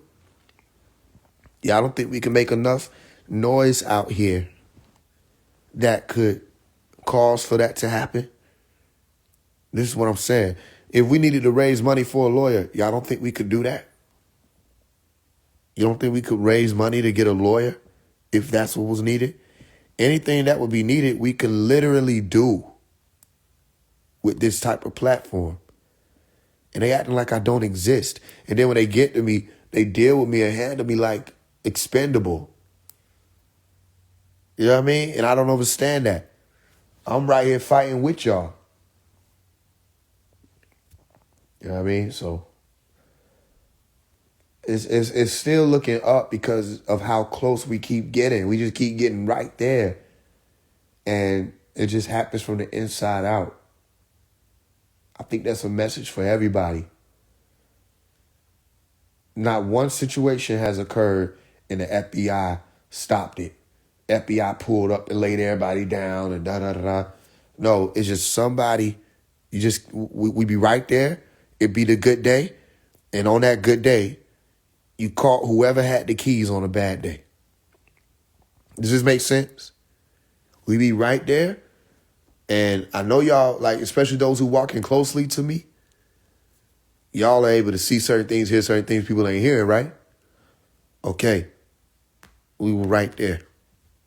Y'all don't think we can make enough noise out here that could cause for that to happen? This is what I'm saying. If we needed to raise money for a lawyer, y'all don't think we could do that? You don't think we could raise money to get a lawyer if that's what was needed? Anything that would be needed, we can literally do with this type of platform. And they acting like I don't exist. And then when they get to me, they deal with me and handle me like expendable. You know what I mean? And I don't understand that. I'm right here fighting with y'all. You know what I mean? So it's still looking up because of how close we keep getting. We just keep getting right there. And it just happens from the inside out. I think that's a message for everybody. Not one situation has occurred and the FBI stopped it. FBI pulled up and laid everybody down and da-da-da-da. No, it's just somebody, we be right there. It'd be the good day. And on that good day, you caught whoever had the keys on a bad day. Does this make sense? We be right there. And I know y'all, like, especially those who walking closely to me, y'all are able to see certain things, hear certain things people ain't hearing, right? Okay. We were right there.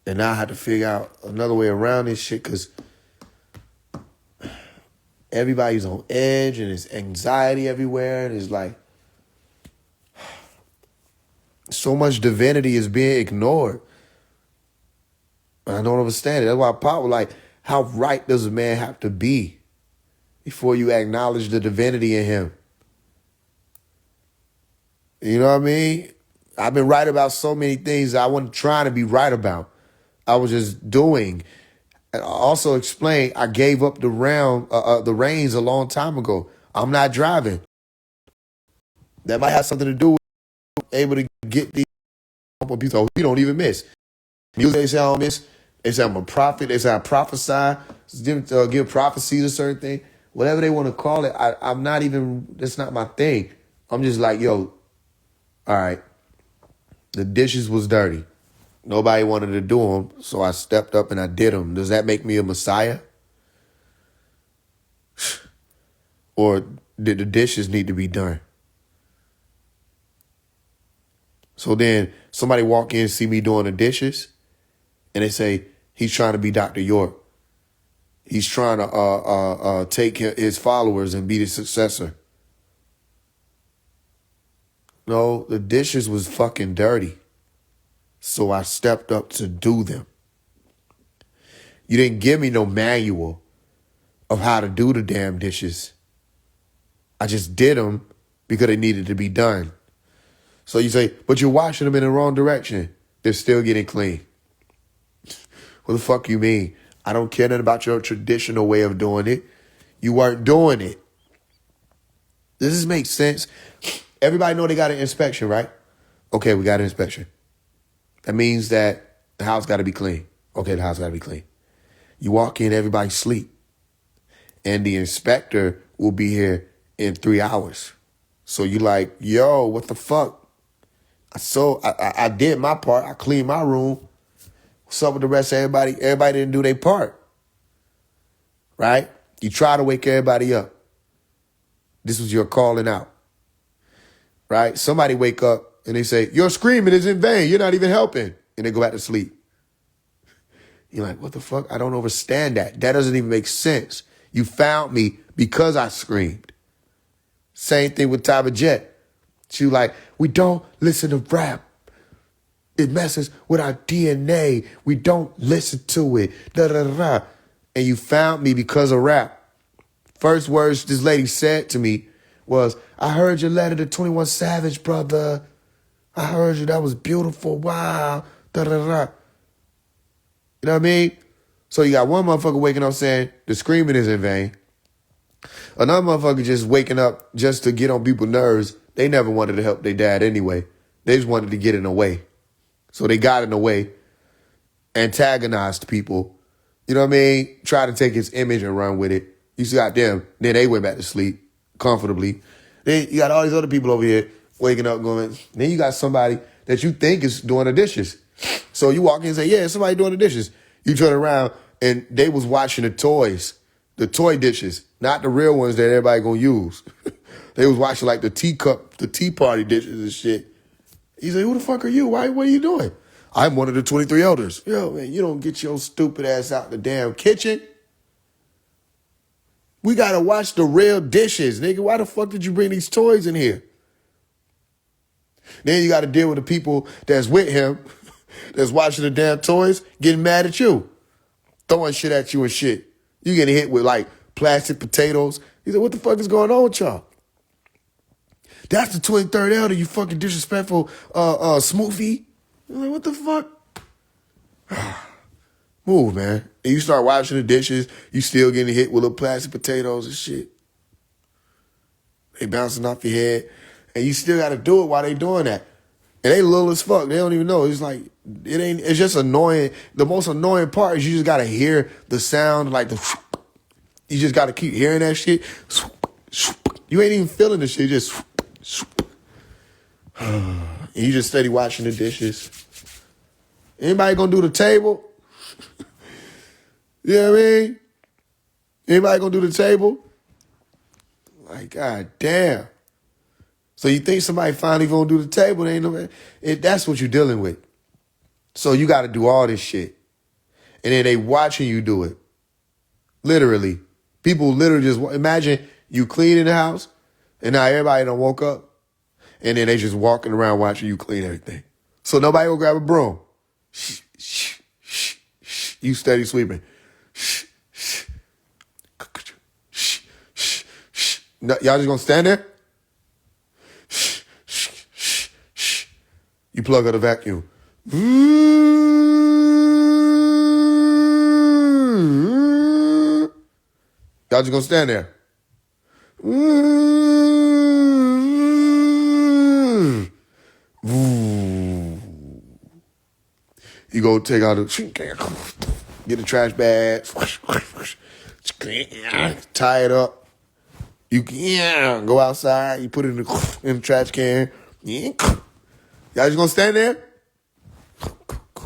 And now I had to figure out another way around this shit because everybody's on edge and there's anxiety everywhere. And it's like so much divinity is being ignored. I don't understand it. That's why Pop was like, how right does a man have to be before you acknowledge the divinity in him? You know what I mean? I've been right about so many things I wasn't trying to be right about. I was just doing. And I also explained I gave up the reins a long time ago. I'm not driving. That might have something to do with able to get these people. We don't even miss. Music, they say I don't miss. They say I'm a prophet. They say I prophesy. Give prophecies to certain things. Whatever they want to call it, I'm not even, that's not my thing. I'm just like, yo, all right, the dishes was dirty. Nobody wanted to do them, so I stepped up and I did them. Does that make me a messiah? Or did the dishes need to be done? So then somebody walk in and see me doing the dishes, and they say, he's trying to be Dr. York. He's trying to take his followers and be the successor. No, the dishes was fucking dirty. So I stepped up to do them. You didn't give me no manual of how to do the damn dishes. I just did them because they needed to be done. So you say, but you're washing them in the wrong direction. They're still getting clean. What the fuck you mean? I don't care nothing about your traditional way of doing it. You weren't doing it. Does this make sense? Everybody know they got an inspection, right? Okay, we got an inspection. That means that the house got to be clean. Okay, the house got to be clean. You walk in, everybody sleep. And the inspector will be here in 3 hours. So you like, yo, what the fuck? So I did my part. I cleaned my room. What's up with the rest of everybody? Everybody didn't do their part. Right? You try to wake everybody up. This was your calling out. Right? Somebody wake up and they say, your screaming is in vain. You're not even helping. And they go back to sleep. You're like, what the fuck? I don't understand that. That doesn't even make sense. You found me because I screamed. Same thing with Tyba Jet. She was like, we don't listen to rap. It messes with our DNA. We don't listen to it. Da da da da. And you found me because of rap. First words this lady said to me was, I heard your letter to 21 Savage, brother. I heard you. That was beautiful. Wow. Da da da. You know what I mean? So you got one motherfucker waking up saying the screaming is in vain. Another motherfucker just waking up just to get on people's nerves. They never wanted to help their dad anyway. They just wanted to get in the way. So they got in the way, antagonized people. You know what I mean? Try to take his image and run with it. You got them. Then they went back to sleep comfortably. Then you got all these other people over here waking up going. Then you got somebody that you think is doing the dishes. So you walk in and say, yeah, somebody doing the dishes. You turn around and they was watching the toys, the toy dishes, not the real ones that everybody gonna use. They was watching like the teacup, the tea party dishes and shit. He said, who the fuck are you? What are you doing? I'm one of the 23 elders. Yo, man, you don't get your stupid ass out the damn kitchen. We got to watch the real dishes, nigga. Why the fuck did you bring these toys in here? Then you got to deal with the people that's with him, that's watching the damn toys, getting mad at you, throwing shit at you and shit. You getting hit with like plastic potatoes. He said, what the fuck is going on with y'all? That's the 23rd elder, you fucking disrespectful smoothie. I'm like, what the fuck? Move, man. And you start washing the dishes, you still getting hit with little plastic potatoes and shit. They bouncing off your head. And you still got to do it while they doing that. And they little as fuck. They don't even know. It's like, it's just annoying. The most annoying part is you just got to hear the sound, like you just got to keep hearing that shit. You ain't even feeling the shit, just and you just steady washing the dishes. Anybody gonna do the table? You know what I mean? Anybody gonna do the table? Like, god damn. So you think somebody finally gonna do the table? They ain't no, that's what you're dealing with. So you gotta do all this shit. And then they watching you do it. Literally. People literally just, imagine you cleaning the house, and now everybody done woke up, and then they just walking around watching you clean everything. So nobody will grab a broom. You steady sweeping. No, y'all just gonna stand there? You plug out the vacuum. Y'all just gonna stand there. You go take out get the trash bag, tie it up. You go outside, you put it in the trash can. Y'all just gonna stand there?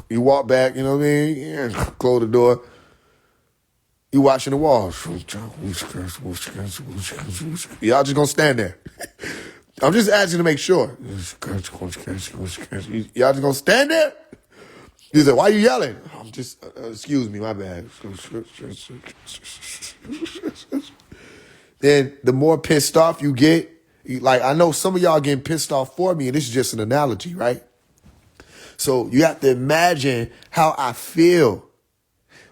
You walk back, you know what I mean? Close the door. You washing the walls. Y'all just gonna stand there. I'm just asking to make sure. Y'all just gonna stand there? He said, why you yelling? I'm just, excuse me, my bad. Then the more pissed off you get, like I know some of y'all getting pissed off for me, and this is just an analogy, right? So you have to imagine how I feel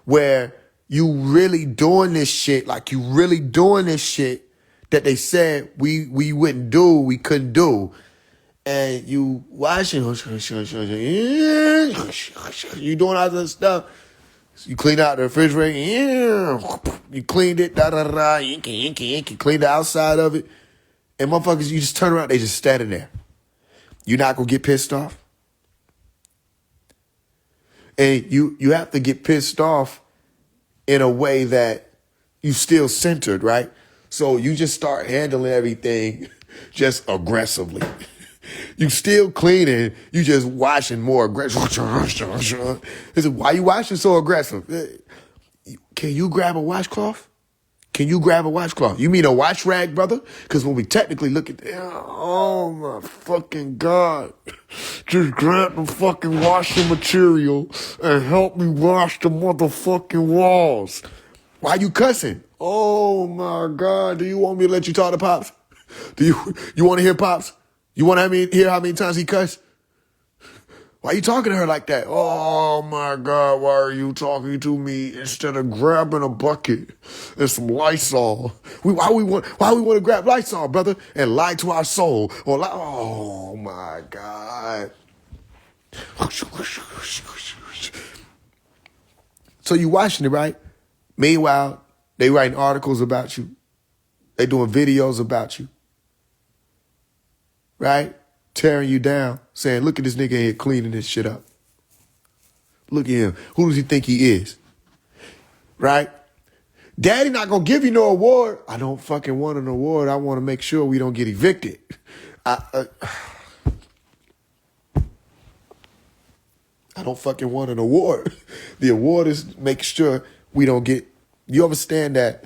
where you really doing this shit, like you really doing this shit that they said we wouldn't do, we couldn't do. And you washing, you doing all this stuff. You clean out the refrigerator, you cleaned it, you clean the outside of it. And motherfuckers, you just turn around, they just standing there. You're not gonna get pissed off. And you have to get pissed off in a way that you still centered, right? So you just start handling everything just aggressively. You still cleaning, you just washing more aggressive. He said, why you washing so aggressive? Can you grab a washcloth? Can you grab a washcloth? You mean a wash rag, brother? Because when we technically look at oh my fucking God. Just grab the fucking washing material and help me wash the motherfucking walls. Why you cussing? Oh my God. Do you want me to let you talk to Pops? Do you want to hear Pops? You want to hear how many times he cussed? Why you talking to her like that? Oh my God, why are you talking to me instead of grabbing a bucket and some Lysol? Why we want to grab Lysol, brother, and lie to our soul? Oh my God. So you watching it, right? Meanwhile, they writing articles about you. They doing videos about you. Right? Tearing you down, saying, look at this nigga here cleaning this shit up. Look at him. Who does he think he is? Right? Daddy not going to give you no award. I don't fucking want an award. I want to make sure we don't get evicted. I don't fucking want an award. The award is make sure we don't get, you understand that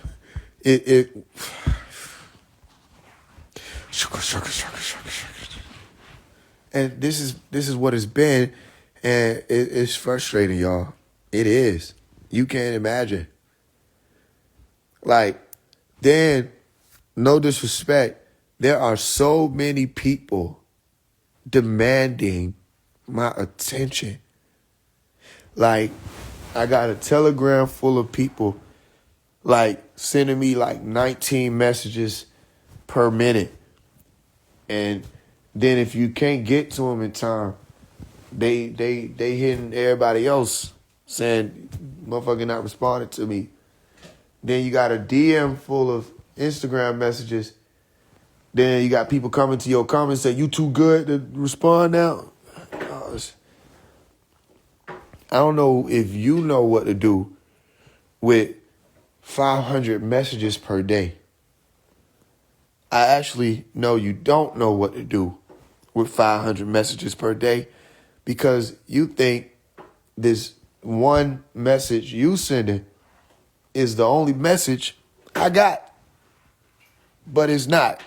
and this is what it's been, and it's frustrating, y'all. It is. You can't imagine. Like, then, no disrespect, there are so many people demanding my attention. Like, I got a telegram full of people, like, sending me, like, 19 messages per minute. And then if you can't get to them in time, they hitting everybody else saying, motherfucker not responding to me. Then you got a DM full of Instagram messages. Then you got people coming to your comments say, you too good to respond now? Gosh. I don't know if you know what to do with 500 messages per day. I actually know you don't know what to do with 500 messages per day because you think this one message you sending is the only message I got. But it's not.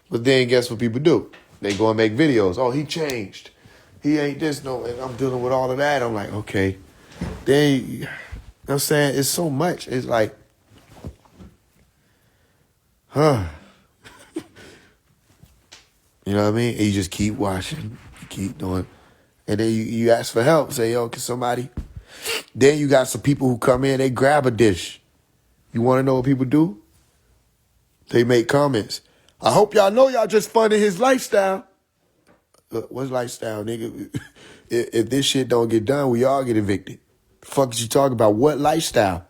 But then guess what people do? They go and make videos. Oh, he changed. He ain't this, no, and I'm dealing with all of that. I'm like, okay. Then, you know what I'm saying? It's so much. It's like, huh. You know what I mean? And you just keep watching, you keep doing. And then you ask for help. Say, yo, can somebody? Then you got some people who come in, they grab a dish. You want to know what people do? They make comments. I hope y'all know y'all just funding his lifestyle. Look, what's lifestyle, nigga? If this shit don't get done, we all get evicted. The fuck is you talking about? What lifestyle?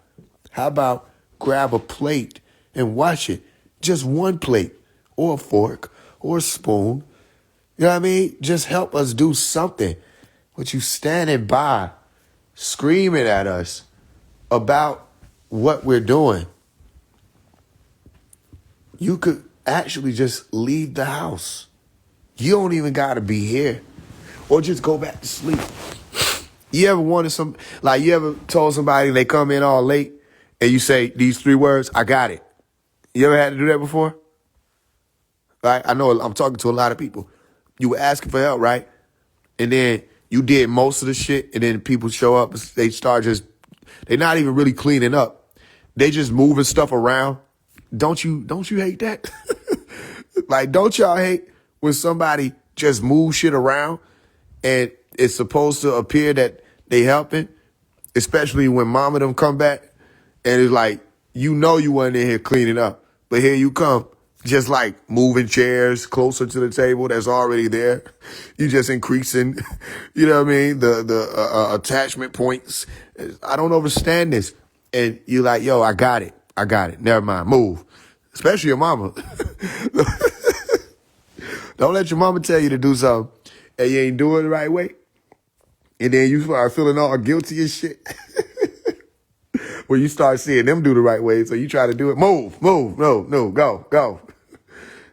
How about grab a plate and watch it? Just one plate or a fork or a spoon. You know what I mean? Just help us do something. But you standing by, screaming at us about what we're doing. You could actually just leave the house. You don't even got to be here. Or just go back to sleep. You ever wanted you ever told somebody they come in all late and you say these 3 words, I got it. You ever had to do that before? Right? I know I'm talking to a lot of people. You were asking for help, right? And then you did most of the shit, and then people show up, they start they're not even really cleaning up. They just moving stuff around. Don't you hate that? Like, don't y'all hate when somebody just moves shit around and it's supposed to appear that they helping, especially when mom and them come back and it's like, you know you wasn't in here cleaning up, but here you come, just like moving chairs closer to the table that's already there. You just increasing, you know what I mean, the attachment points. I don't understand this. And you like, yo, I got it. Never mind, move. Especially your mama. Don't let your mama tell you to do something and you ain't doing it the right way. And then you start feeling all guilty and shit. When you start seeing them do the right way, so you try to do it. Move, no, go.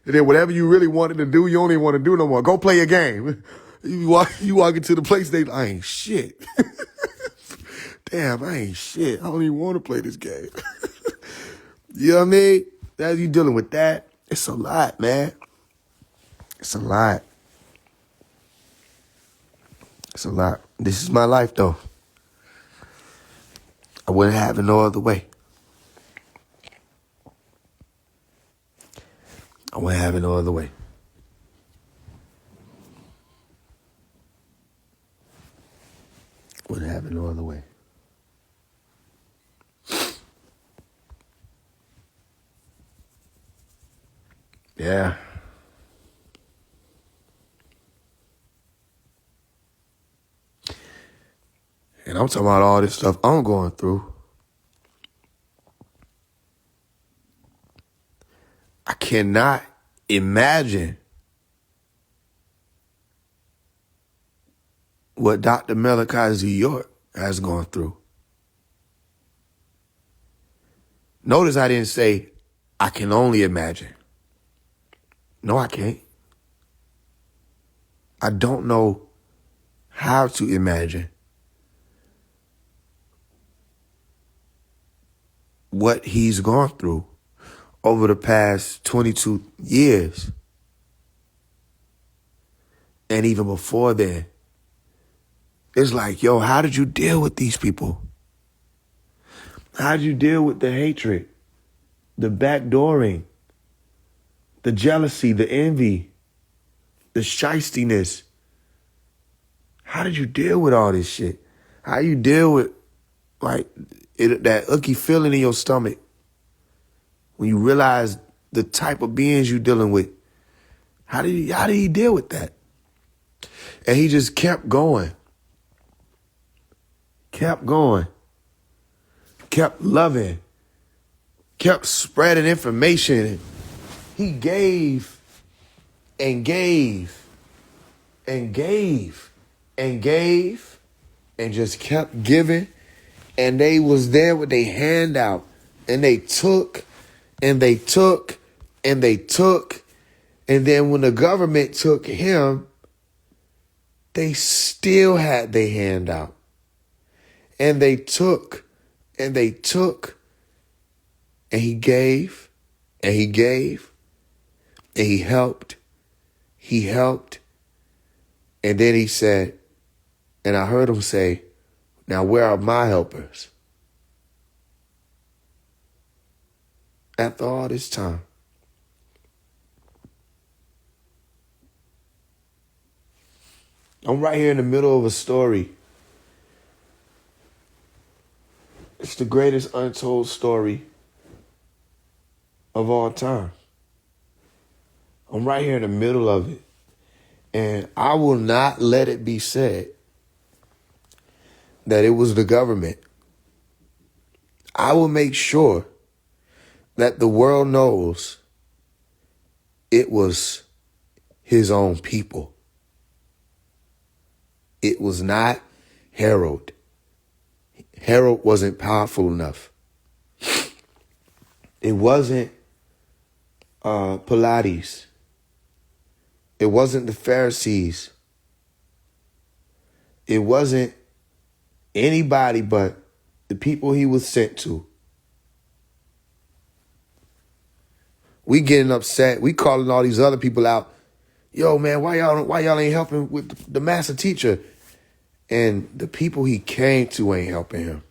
And then whatever you really wanted to do, you don't even want to do no more. Go play a game. You walk into the place, I ain't shit. Damn, I ain't shit. I don't even want to play this game. You know what I mean? As you dealing with that, it's a lot, man. It's a lot. It's a lot. This is my life, though. I wouldn't have it no other way. I wouldn't have it no other way. Wouldn't have it no other way. Yeah. And I'm talking about all this stuff I'm going through. I cannot imagine what Dr. Malachi York has gone through. Notice I didn't say, I can only imagine. No, I can't. I don't know how to imagine what he's gone through over the past 22 years. And even before then. It's like, yo, how did you deal with these people? How did you deal with the hatred, the backdooring, the jealousy, the envy, the shystiness? How did you deal with all this shit? How you deal with that icky feeling in your stomach when you realize the type of beings you're dealing with? How did he deal with that? And he just kept going, kept loving, kept spreading information. He gave and gave and gave and gave and just kept giving. And they was there with their hand out, and they took and they took and they took. And then when the government took him, they still had their hand out. And they took and they took, and he gave and he gave and he helped. And then he said, and I heard him say, now where are my helpers? After all this time. I'm right here in the middle of a story. It's the greatest untold story of all time. I'm right here in the middle of it. And I will not let it be said that it was the government. I will make sure that the world knows it was his own people. It was not Harold. Harold wasn't powerful enough. It wasn't Pilates. It wasn't the Pharisees. It wasn't anybody but the people he was sent to. We getting upset. We calling all these other people out. Yo, man, why y'all ain't helping with the master teacher? And the people he came to ain't helping him.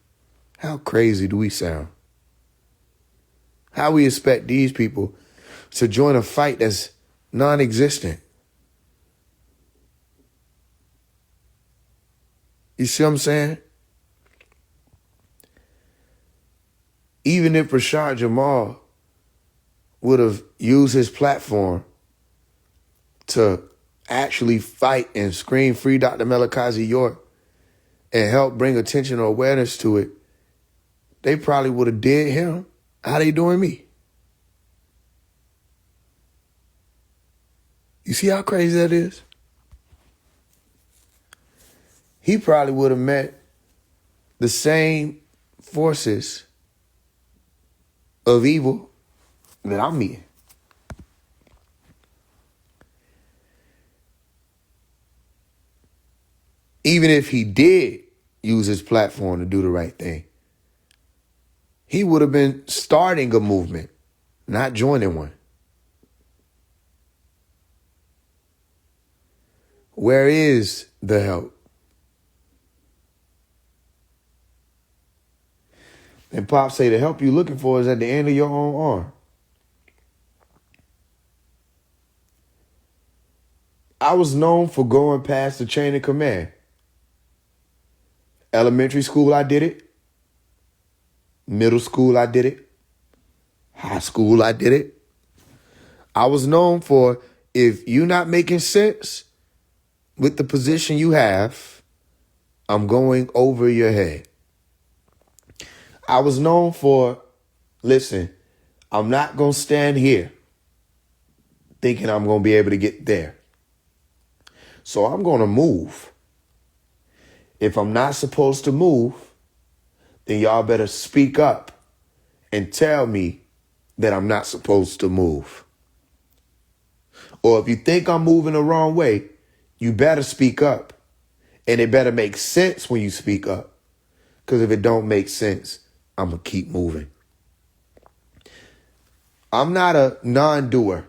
How crazy do we sound? How we expect these people to join a fight that's non-existent? You see what I'm saying? Even if Rashad Jamal would have used his platform to actually fight and scream free Dr. Malachi York and help bring attention or awareness to it, they probably would have did him how they doing me. You see how crazy that is? He probably would have met the same forces of evil that I'm meeting. Even if he did use his platform to do the right thing, he would have been starting a movement, not joining one. Where is the help? And Pop say the help you're looking for is at the end of your own arm. I was known for going past the chain of command Elementary school, I did it. Middle school, I did it. High school, I did it. I was known for, if you're not making sense with the position you have, I'm going over your head. I was known for, listen, I'm not going to stand here thinking I'm going to be able to get there. So I'm going to move. If I'm not supposed to move, then y'all better speak up and tell me that I'm not supposed to move. Or if you think I'm moving the wrong way, you better speak up. And it better make sense when you speak up. Because if it don't make sense, I'm going to keep moving. I'm not a non-doer.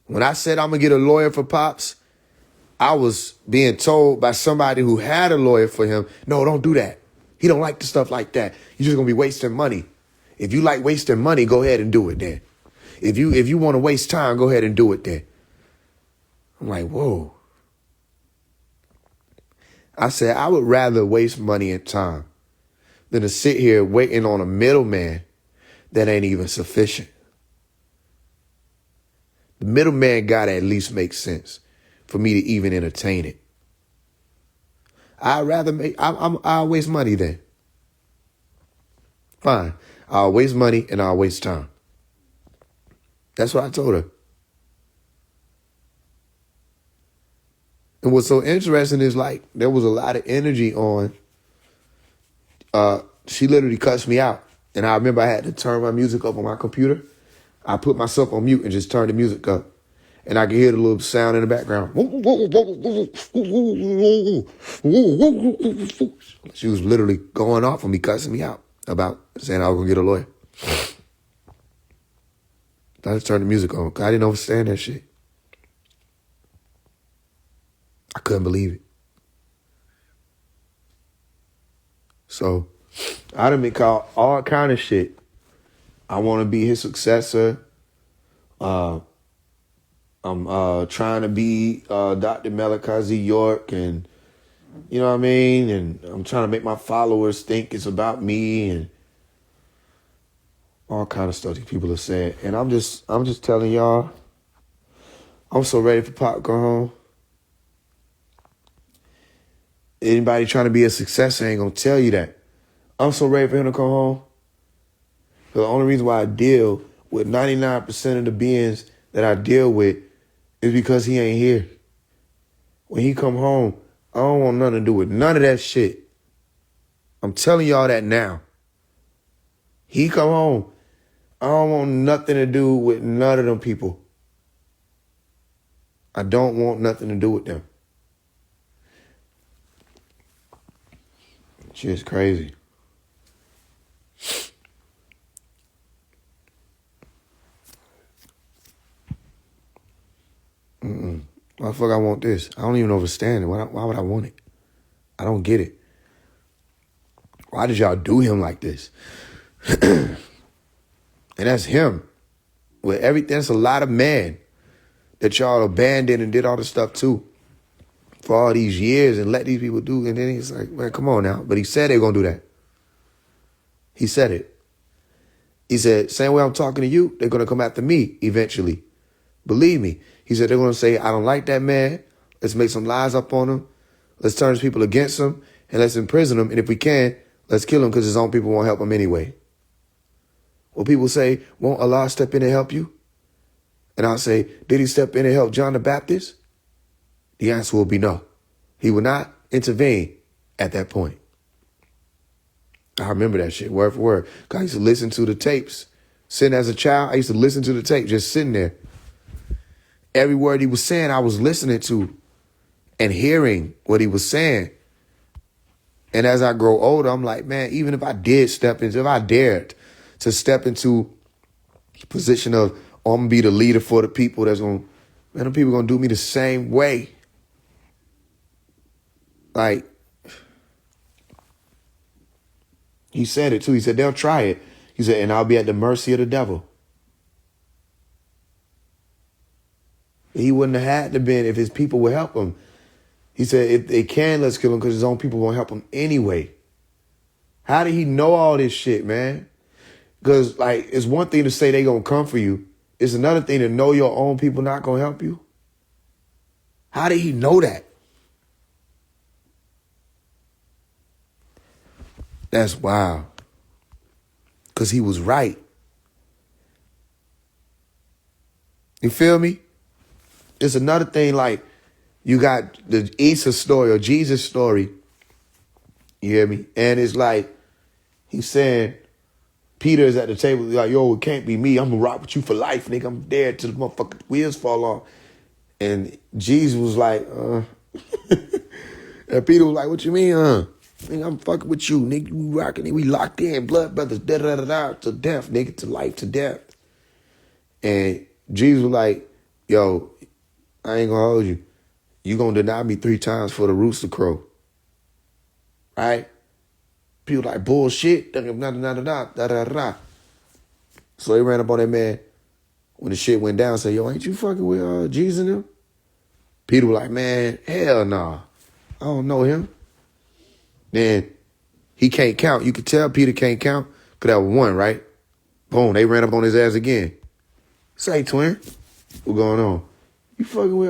When I said I'm going to get a lawyer for Pops, I was being told by somebody who had a lawyer for him, no, don't do that. He don't like the stuff like that. You're just going to be wasting money. If you like wasting money, go ahead and do it then. If you want to waste time, go ahead and do it then. I'm like, whoa. I said, I would rather waste money and time than to sit here waiting on a middleman that ain't even sufficient. The middleman got to at least make sense for me to even entertain it. I'll waste money then. Fine. I'll waste money and I'll waste time. That's what I told her. And what's so interesting is, like, there was a lot of energy on. She literally cussed me out. And I remember I had to turn my music up on my computer. I put myself on mute and just turned the music up. And I could hear the little sound in the background. She was literally going off on me, cussing me out about saying I was going to get a lawyer. I just turned the music on. I didn't understand that shit. I couldn't believe it. So I done been called all kind of shit. I want to be his successor. I'm trying to be Dr. Malachi York, and you know what I mean? And I'm trying to make my followers think it's about me and all kind of stuff these people have said. And I'm just telling y'all, I'm so ready for Pop to go home. Anybody trying to be a successor ain't gonna tell you that. I'm so ready for him to come home. The only reason why I deal with 99% of the beings that I deal with is because he ain't here. When he come home, I don't want nothing to do with none of that shit. I'm telling y'all that now. He come home, I don't want nothing to do with none of them people. I don't want nothing to do with them. Shit's crazy. Why the fuck I want this? I don't even understand it. Why would I want it? I don't get it. Why did y'all do him like this? And that's him. With everything, that's a lot of man that y'all abandoned and did all this stuff too for all these years and let these people do. And then he's like, man, come on now. But he said they're going to do that. He said it. He said, same way I'm talking to you, they're going to come after me eventually. Believe me. He said, they're going to say, I don't like that man. Let's make some lies up on him. Let's turn his people against him and let's imprison him. And if we can, let's kill him because his own people won't help him anyway. Well, people say, won't Allah step in and help you? And I'll say, did he step in and help John the Baptist? The answer will be no. He will not intervene at that point. I remember that shit word for word. 'Cause I used to listen to the tapes. Sitting as a child, I used to listen to the tape, just sitting there. Every word he was saying, I was listening to and hearing what he was saying. And as I grow older, I'm like, man, even if I dared to step into a position of, oh, I'm going to be the leader for the people that's going to, man, them people going to do me the same way. Like, he said it too. He said, they'll try it. He said, and I'll be at the mercy of the devil. He wouldn't have had to been if his people would help him. He said, if they can, let's kill him because his own people won't help him anyway. How did he know all this shit, man? Because, like, it's one thing to say they going to come for you. It's another thing to know your own people not going to help you. How did he know that? That's wild. Because he was right. You feel me? It's another thing, like, you got the Isa story or Jesus story. You hear me? And it's like, he's saying, Peter is at the table, like, yo, it can't be me. I'm going to rock with you for life, nigga. I'm there till the motherfucking wheels fall off. And Jesus was like, and Peter was like, what you mean, Nigga, I'm fucking with you, nigga. We rocking it. We locked in, blood brothers, da-da-da-da, to death, nigga, to life, to death. And Jesus was like, yo, I ain't gonna hold you. You gonna deny me 3 times for the rooster crow. Right? People like, bullshit, da-da-da-da-da. So they ran up on that man when the shit went down, said, yo, ain't you fucking with Jesus and them? Peter was like, man, hell nah. I don't know him. Then he can't count. You could tell Peter can't count because that was 1, right? Boom, they ran up on his ass again. Say, twin, what going on? You fucking with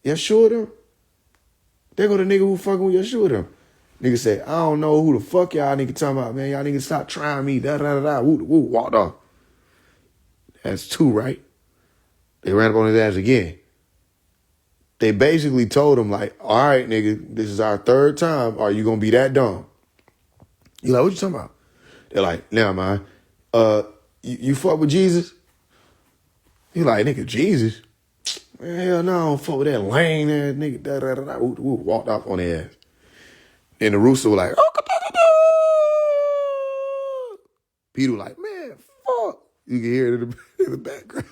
Yeshua them? There go the nigga who fucking with Yeshua them. Nigga said, I don't know who the fuck y'all nigga talking about, man. Y'all niggas stop trying me. Da-da-da-da. Woo, walked off. That's 2, right? They ran up on his ass again. They basically told him, like, all right, nigga, this is our 3rd time. Are you going to be that dumb? You like, what you talking about? They're like, nah, man. You fuck with Jesus? He like, nigga, Jesus? Man, hell no, I don't fuck with that lame ass nigga. Da-da-da-da. Walked off on their ass. And the rooster was like, oh, Peter was like, man, fuck. You can hear it in the background.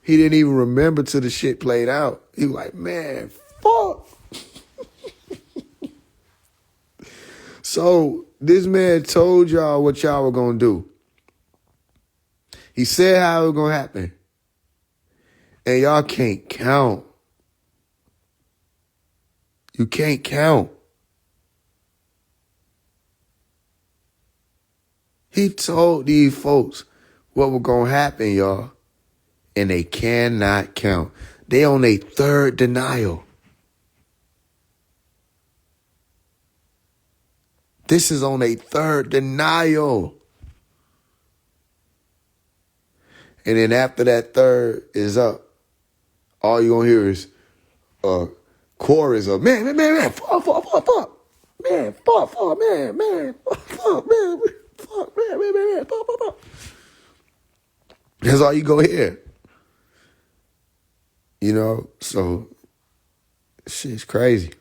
He didn't even remember till the shit played out. He was like, man, fuck. So this man told y'all what y'all were going to do. He said how it was going to happen. And y'all can't count. You can't count. He told these folks what was going to happen, y'all. And they cannot count. They on their 3rd denial. This is on their 3rd denial. And then after that 3rd is up, all you gonna hear is a chorus of man, fuck, man, fuck, man, fuck, man, fuck, fuck. That's all you gonna hear. You know, so shit's crazy.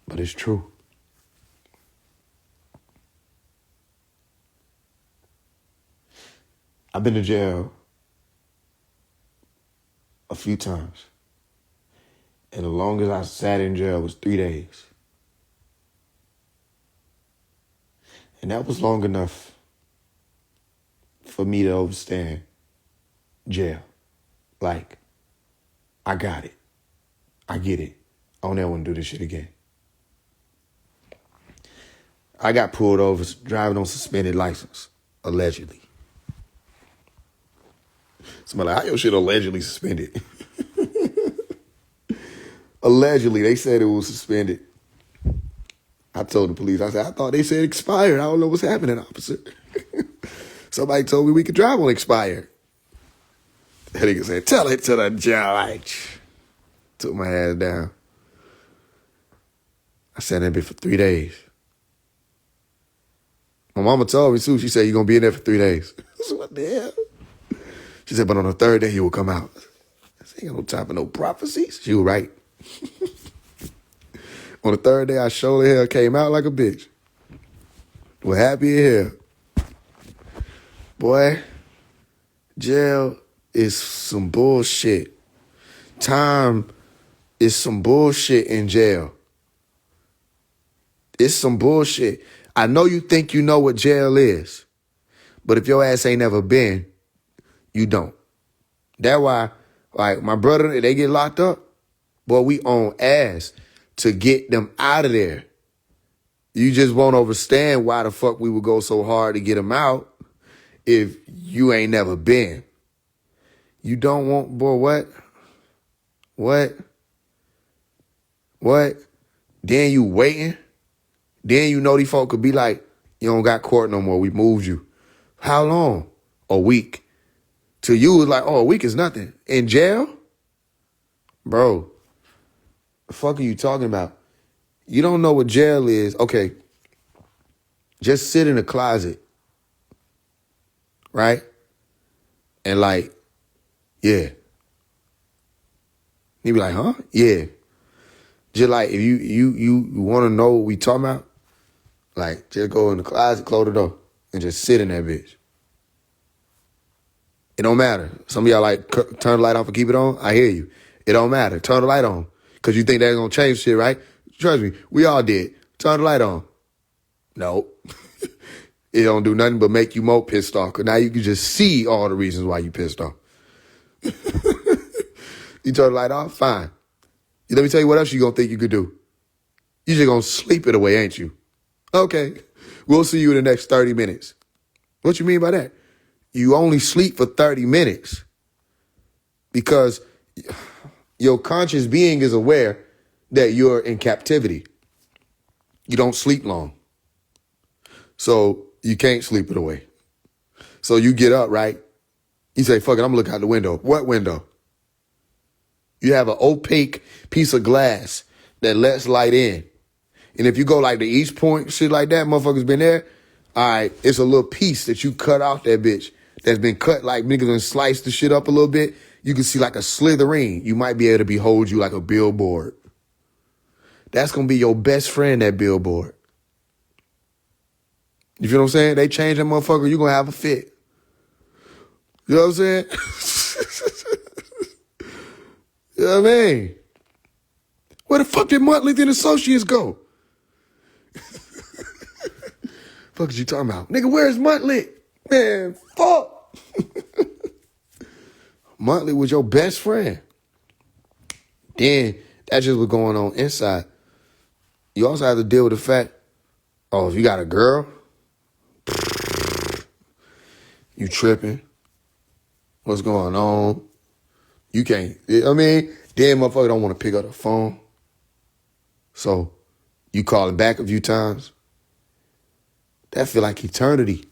But it's true. I've been to jail a few times. And the longest I sat in jail was 3 days. And that was long enough for me to understand jail. Like, I got it. I get it. I don't ever want to do this shit again. I got pulled over driving on suspended license, allegedly. Somebody like, how your shit allegedly suspended? Allegedly, they said it was suspended. I told the police, I said, I thought they said expired. I don't know what's happening, officer. Somebody told me we could drive on expired. That nigga said, tell it to the judge. Took my ass down. I sat in there for 3 days. My mama told me, too, she said, you're going to be in there for 3 days. I said, what the hell? She said, but on the 3rd day, he will come out. I said, ain't got no time for no prophecies. She was right. On the 3rd day, I surely hell came out like a bitch. We're happy in here. Boy, jail is some bullshit. Time is some bullshit in jail. It's some bullshit. I know you think you know what jail is, but if your ass ain't never been, you don't. That's why Like my brother, they get locked up, boy, we on ass to get them out of there. You just won't understand why the fuck we would go so hard to get them out if you ain't never been. You don't want, boy, what? Then you waiting. Then you know these folk could be like, you don't got court no more. We moved you. How long? A week. To you, it's like, oh, a week is nothing. In jail? Bro, the fuck are you talking about? You don't know what jail is. Okay, just sit in a closet, right? And like, yeah. You be like, huh? Yeah. Just like if you want to know what we talking about, like just go in the closet, close the door, and just sit in that bitch. It don't matter. Some of y'all like turn the light off and keep it on. I hear you. It don't matter. Turn the light on because you think that's gonna change shit, right? Trust me, we all did. Turn the light on. No. It don't do nothing but make you more pissed off. Cause now you can just see all the reasons why you pissed off. You turn the light off, fine. Let me tell you what else you gonna think you could do. You just gonna sleep it away, ain't you? Okay. We'll see you in the next 30 minutes. What you mean by that? You only sleep for 30 minutes because your conscious being is aware that you're in captivity. You don't sleep long. So you can't sleep it away. So you get up, right? You say, fuck it, I'm gonna look out the window. What window? You have an opaque piece of glass that lets light in. And if you go like the East Point, shit like that, motherfuckers been there. All right, it's a little piece that you cut off that bitch that's been cut like niggas and sliced the shit up a little bit. You can see like a slitherine. You might be able to behold you like a billboard. That's going to be your best friend, that billboard. You feel what I'm saying? They change that motherfucker, you're going to have a fit. You know what I'm saying? You know what I mean? Where the fuck did Monthly and Associates go? Fuck is you talking about? Nigga, where's Monthly? Man, fuck. Monthly was your best friend. Then that's just what's going on inside. You also have to deal with the fact, oh, if you got a girl, you tripping. What's going on? You can't, I mean, then motherfucker don't want to pick up the phone. So you call him back a few times. That feel like eternity.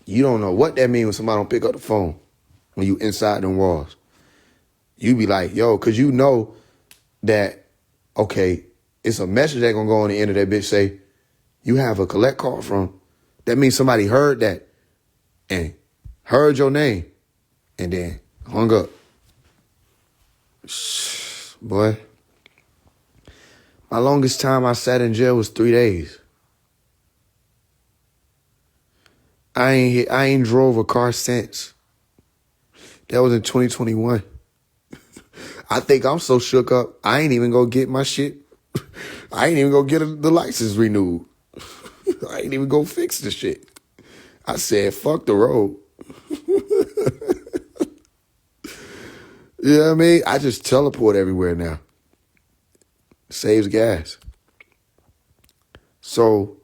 You don't know what that means when somebody don't pick up the phone when you inside them walls. You be like, yo, because you know that, okay, it's a message that's going to go on the end of that bitch say, you have a collect call from. That means somebody heard that and heard your name and then hung up. Boy, my longest time I sat in jail was 3 days. I ain't drove a car since. That was in 2021. I think I'm so shook up, I ain't even go get my shit. I ain't even go get the license renewed. I ain't even go fix the shit. I said, fuck the road. You know what I mean? I just teleport everywhere now. Saves gas. So,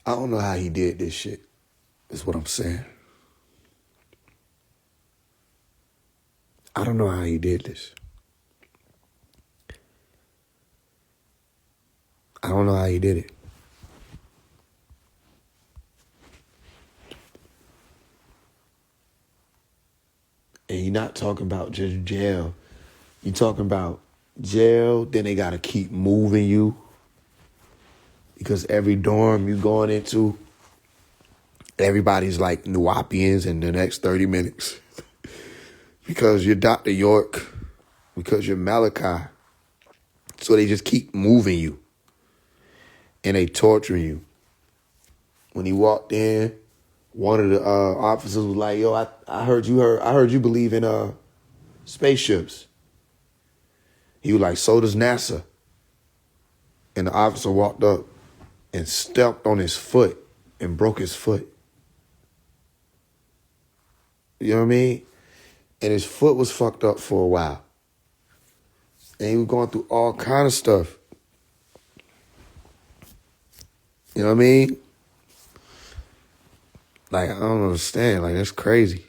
I don't know how he did this shit, is what I'm saying. I don't know how he did this. I don't know how he did it. And you're not talking about just jail. You're talking about jail, then they got to keep moving you. Because every dorm you going into, everybody's like Nuwapians in the next 30 minutes. Because you're Dr. York, because you're Malachi, So they just keep moving you. And they torturing you. When he walked in, one of the officers was like, yo, I heard you believe in spaceships. He was like, so does NASA. And the officer walked up and stepped on his foot and broke his foot. You know what I mean? And his foot was fucked up for a while. And he was going through all kind of stuff. You know what I mean? Like, I don't understand. Like, that's crazy.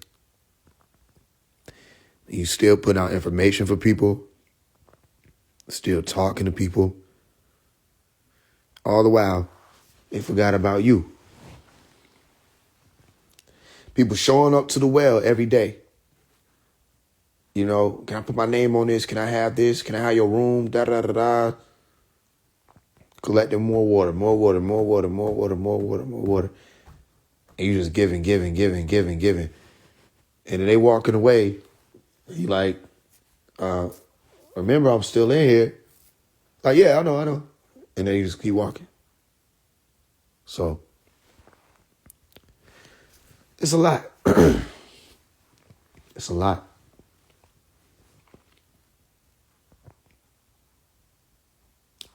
You still put out information for people. Still talking to people. All the while, they forgot about you. People showing up to the well every day. You know, can I put my name on this? Can I have this? Can I have your room? Da-da-da-da. Collecting more water. And you just giving. And then they walking away. You like, remember I'm still in here. Like, yeah, I know. And then you just keep walking. So, it's a lot. It's a lot.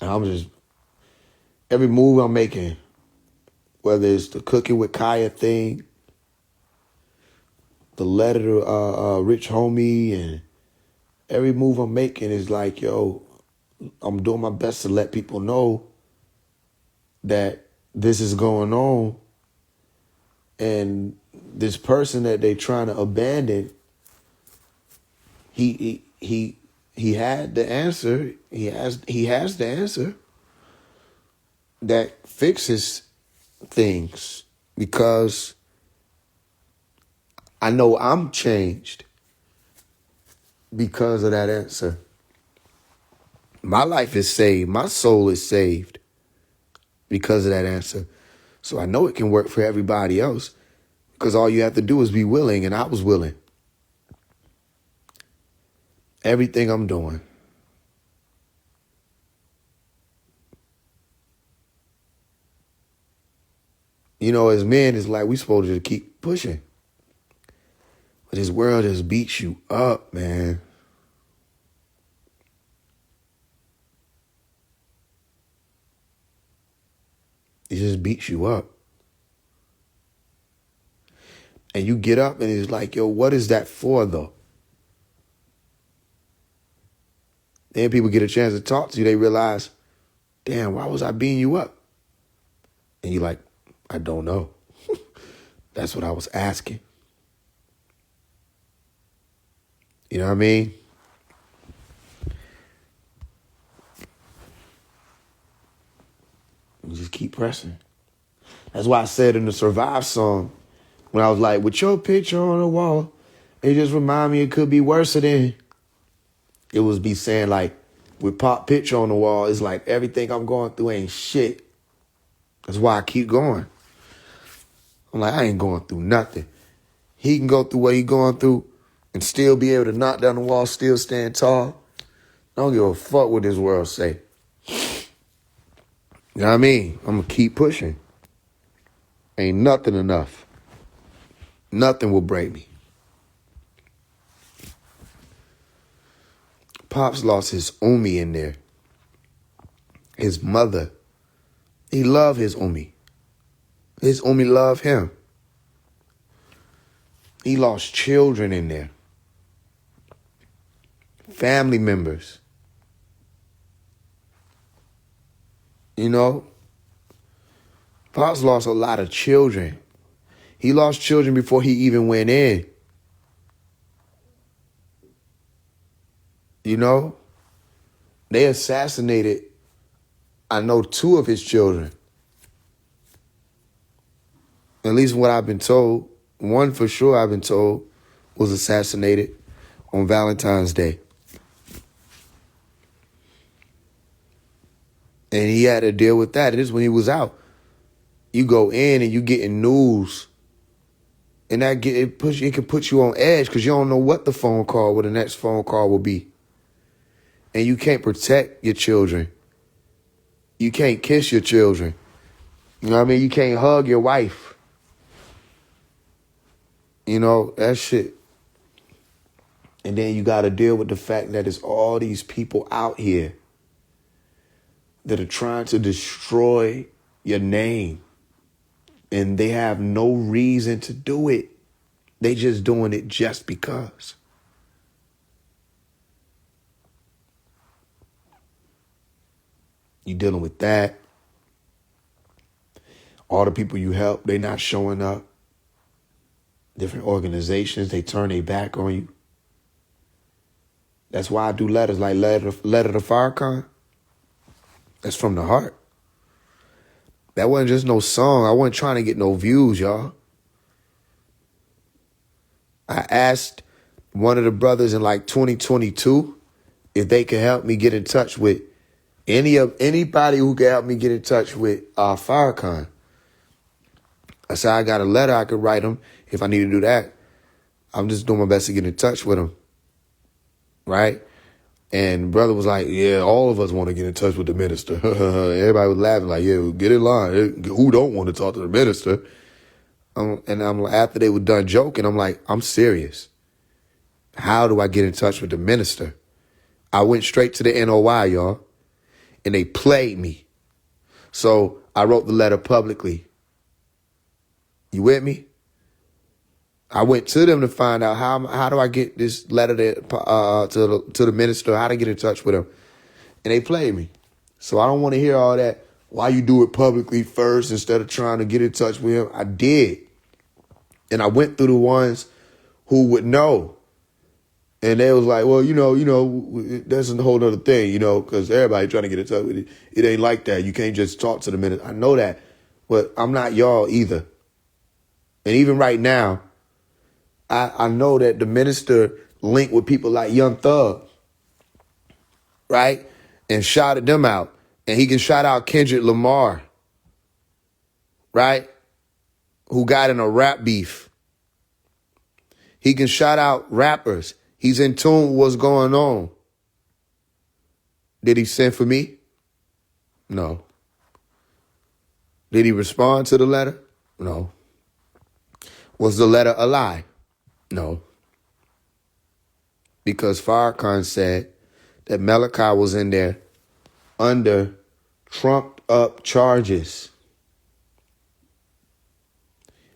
And I'm just, every move I'm making, whether it's the cooking with Kaya thing, the letter to Rich Homie, and every move I'm making is like, yo, I'm doing my best to let people know that this is going on. And this person that they trying to abandon, he had the answer. He has the answer that fixes things, because I know I'm changed because of that answer. My life is saved. My soul is saved because of that answer. So I know it can work for everybody else, because all you have to do is be willing, and I was willing. Everything I'm doing. You know, as men, it's like we supposed to keep pushing. But this world just beats you up, man. It just beats you up. And you get up and it's like, yo, what is that for, though? Then people get a chance to talk to you. They realize, damn, why was I beating you up? And you're like, I don't know. That's what I was asking. You know what I mean? You just keep pressing. That's why I said in the Survive song, when I was like, with your picture on the wall, it just remind me it could be worse than. It was be saying like, with Pop picture on the wall, it's like everything I'm going through ain't shit. That's why I keep going. I'm like, I ain't going through nothing. He can go through what he going through and still be able to knock down the wall, still stand tall. I don't give a fuck what this world say. You know what I mean? I'm going to keep pushing. Ain't nothing enough. Nothing will break me. Pops lost his Umi in there. His mother. He loved his Umi. His Umi loved him. He lost children in there. Family members. You know? Pops lost a lot of children. He lost children before he even went in. You know? They assassinated, I know, 2 of his children. At least what I've been told. One for sure I've been told was assassinated on Valentine's Day. And he had to deal with that. It is when he was out. You go in and you getting news. And it can put you on edge because you don't know what the next phone call will be. and you can't protect your children. You can't kiss your children. You know what I mean? You can't hug your wife. You know, that shit. And then you got to deal with the fact that there's all these people out here that are trying to destroy your name. And they have no reason to do it. They just doing it just because. You dealing with that. All the people you help, they not showing up. Different organizations, they turn their back on you. That's why I do letters like Letter to Farrakhan. That's from the heart. That wasn't just no song. I wasn't trying to get no views, y'all. I asked one of the brothers in like 2022 if they could help me get in touch with anybody who could help me get in touch with Farrakhan. I said I got a letter I could write him if I need to do that. I'm just doing my best to get in touch with him. Right? And brother was like, yeah, all of us want to get in touch with the minister. Everybody was laughing like, yeah, get in line. Who don't want to talk to the minister? And I'm after they were done joking, I'm like, I'm serious. How do I get in touch with the minister? I went straight to the NOI, y'all, and they played me. So I wrote the letter publicly. You with me? I went to them to find out how do I get this letter to the minister, how to get in touch with him. And they played me. So I don't want to hear all that. Why you do it publicly first instead of trying to get in touch with him? I did. And I went through the ones who would know. And they was like, well, you know, that's a whole other thing, you know, because everybody trying to get in touch with it. It ain't like that. You can't just talk to the minister. I know that. But I'm not y'all either. And even right now, I know that the minister linked with people like Young Thug, right? And shouted them out. And he can shout out Kendrick Lamar, right? Who got in a rap beef. He can shout out rappers. He's in tune with what's going on. Did he send for me? No. Did he respond to the letter? No. Was the letter a lie? No. Because Farrakhan said that Malachi was in there under trumped up charges.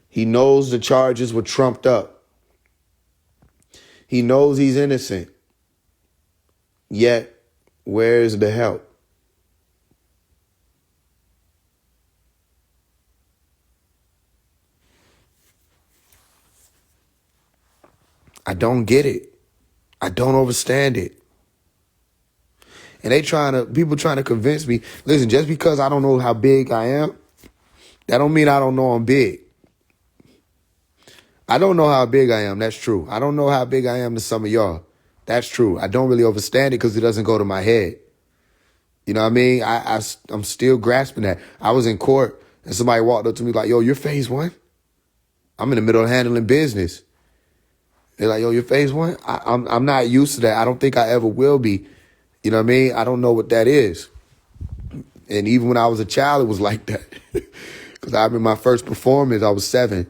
He knows the charges were trumped up. He knows he's innocent. Yet, where's the help? I don't get it. I don't understand it. And people trying to convince me, listen, just because I don't know how big I am, that don't mean I don't know I'm big. I don't know how big I am. That's true. I don't know how big I am to some of y'all. That's true. I don't really understand it because it doesn't go to my head. You know what I mean? I'm still grasping that. I was in court and somebody walked up to me like, yo, you're phase one? I'm in the middle of handling business. They're like, yo, you're phase one? I'm not used to that. I don't think I ever will be. You know what I mean? I don't know what that is. And even when I was a child, it was like that. Because I remember my first performance, I was 7.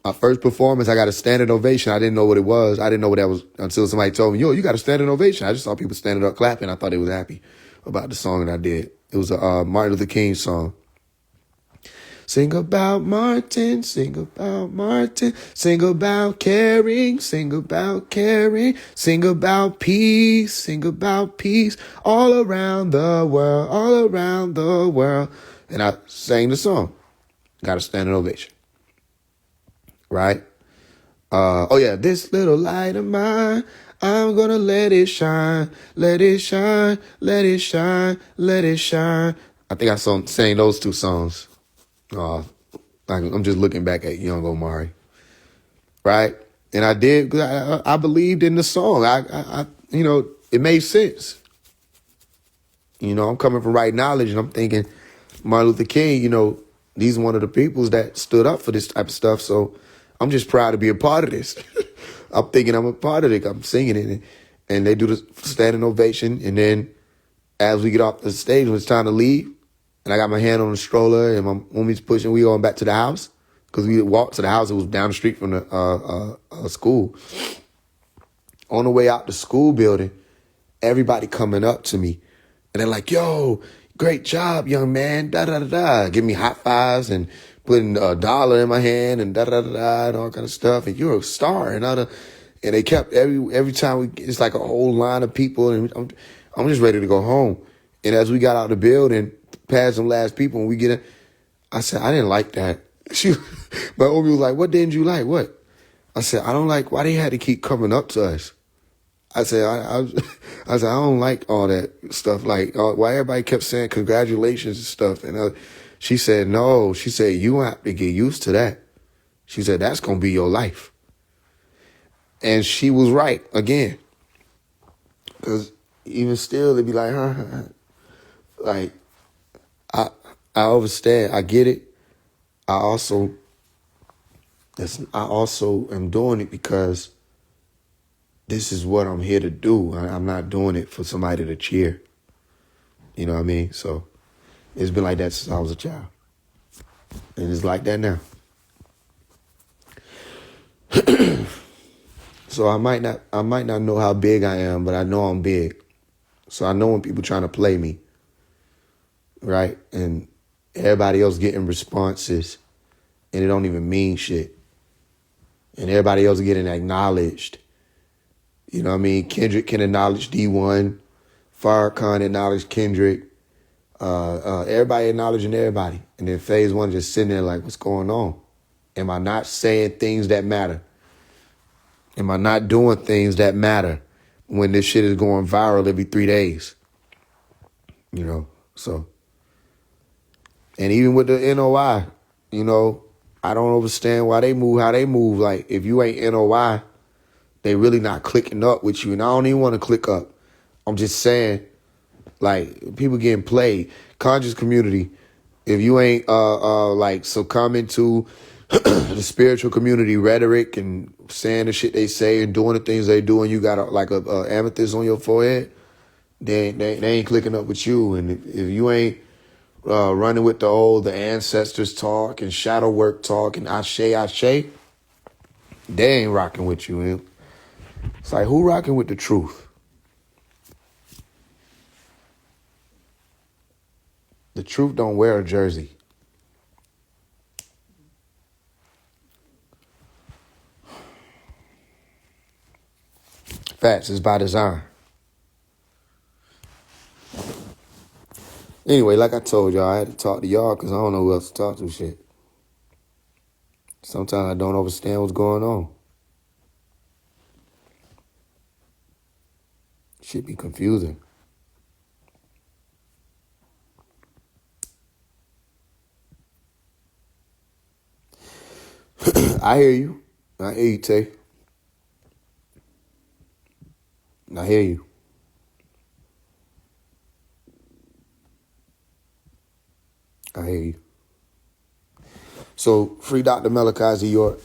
My first performance, I got a standing ovation. I didn't know what it was. I didn't know what that was until somebody told me, yo, you got a standing ovation. I just saw people standing up clapping. I thought they was happy about the song that I did. It was a Martin Luther King song. Sing about Martin, sing about Martin, sing about caring, sing about caring, sing about peace, all around the world, all around the world. And I sang the song. Got a standing ovation. Right? Oh yeah, this little light of mine, I'm gonna let it shine, let it shine, let it shine, let it shine. I think I sang those 2 songs. I'm just looking back at young Omari, right? And I did, because I believed in the song. I it made sense. You know, I'm coming from right knowledge, and I'm thinking Martin Luther King, he's one of the peoples that stood up for this type of stuff. So I'm just proud to be a part of this. I'm thinking I'm a part of it. I'm singing it. and they do the standing ovation. And then as we get off the stage, when it's time to leave, and I got my hand on the stroller and my mommy's pushing, we going back to the house because we walked to the house. It was down the street from the school. On the way out the school building, everybody coming up to me, and they're like, "Yo, great job, young man!" Da da da da, give me high fives and putting $1 in my hand and da da da da and all kind of stuff. And you're a star and other. And they kept every time it's like a whole line of people, and I'm just ready to go home. And as we got out of the building, past some last people, and we get in, I said, I didn't like that. My homie was like, "What didn't you like? What?" I said, "I don't like why they had to keep coming up to us." I said, I said, I don't like all that stuff. Like, why everybody kept saying congratulations and stuff. And she said, no. She said, you have to get used to that. She said, that's going to be your life. And she was right again. Because even still, they'd be like, huh? Like, I understand. I get it. I also am doing it because this is what I'm here to do. I'm not doing it for somebody to cheer. You know what I mean? So it's been like that since I was a child. And it's like that now. So I might not know how big I am, but I know I'm big. So I know when people trying to play me, right? And everybody else getting responses, and it don't even mean shit. And everybody else getting acknowledged. You know what I mean? Kendrick can acknowledge D1. Farrakhan acknowledged Kendrick. Everybody acknowledging everybody. And then Phase 1 just sitting there like, what's going on? Am I not saying things that matter? Am I not doing things that matter when this shit is going viral every 3 days? You know, so. And even with the NOI, you know, I don't understand why they move how they move. Like, if you ain't NOI, they really not clicking up with you. And I don't even want to click up. I'm just saying, like, people getting played. Conscious community, if you ain't like succumbing to the spiritual community rhetoric and saying the shit they say and doing the things they do, and you got a amethyst on your forehead, they ain't clicking up with you. And if you ain't running with the ancestors talk and shadow work talk and ashe, they ain't rocking with you. Man. It's like, who rocking with the truth? The truth don't wear a jersey. Facts is by design. Anyway, like I told y'all, I had to talk to y'all because I don't know who else to talk to shit. Sometimes I don't understand what's going on. Shit be confusing. I hear you. I hear you, Tay. I hear you. I hear you. So, free Dr. Malachi York.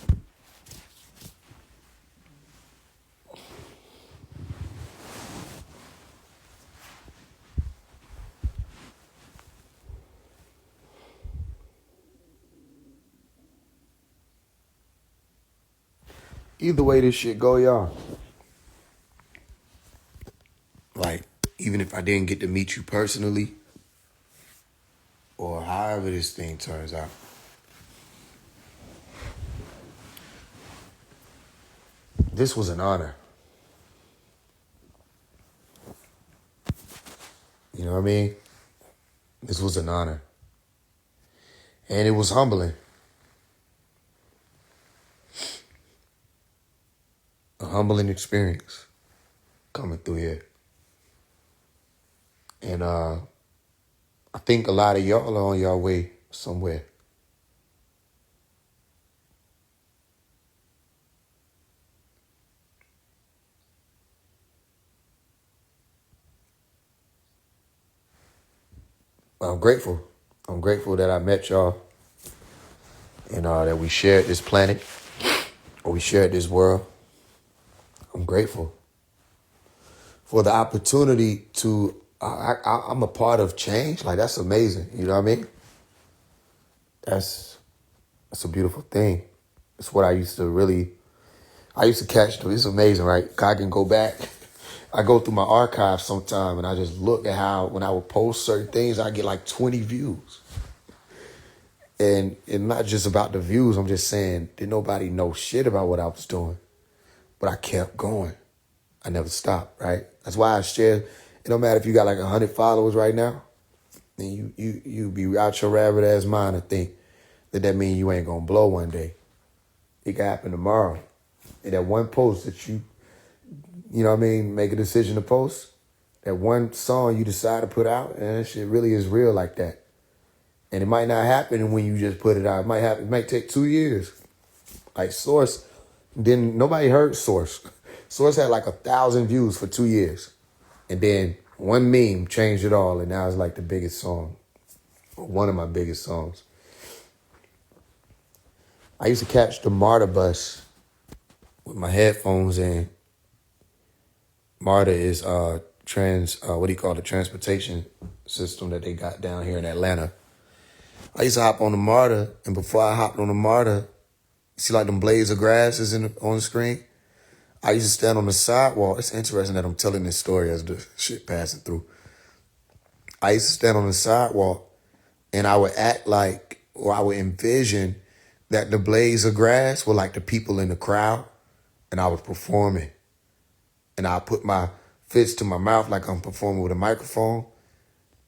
Either way this shit go, y'all. Like, even if I didn't get to meet you personally, or however this thing turns out, this was an honor. You know what I mean? This was an honor. And it was humbling. A humbling experience coming through here. And I think a lot of y'all are on your way somewhere. I'm grateful. I'm grateful that I met y'all and that we shared this planet, or we shared this world. I'm grateful. for the opportunity to, I'm a part of change. Like, that's amazing. You know what I mean? That's a beautiful thing. It's what I used to catch. It's amazing, right? I can go back. I go through my archive sometime and I just look at how when I would post certain things, I get like 20 views. And it's not just about the views. I'm just saying, did nobody know shit about what I was doing? But I kept going. I never stopped, right? That's why I shared. It don't matter if you got like 100 followers right now, then you be out your rabbit ass mind and think that means you ain't gonna blow one day. It could happen tomorrow. And that one post that you know what I mean, make a decision to post, that one song you decide to put out, and that shit really is real like that. And it might not happen when you just put it out. It might take 2 years. Like Source, nobody heard Source. Source had like 1,000 views for 2 years. And then one meme changed it all, and now it's like the biggest song. One of my biggest songs. I used to catch the MARTA bus with my headphones in. MARTA is transportation system that they got down here in Atlanta. I used to hop on the MARTA, and before I hopped on the MARTA, see like them blades of grass is on the screen? I used to stand on the sidewalk. It's interesting that I'm telling this story as the shit passing through. I used to stand on the sidewalk and I would act like, or I would envision that the blades of grass were like the people in the crowd and I was performing. And I put my fist to my mouth like I'm performing with a microphone.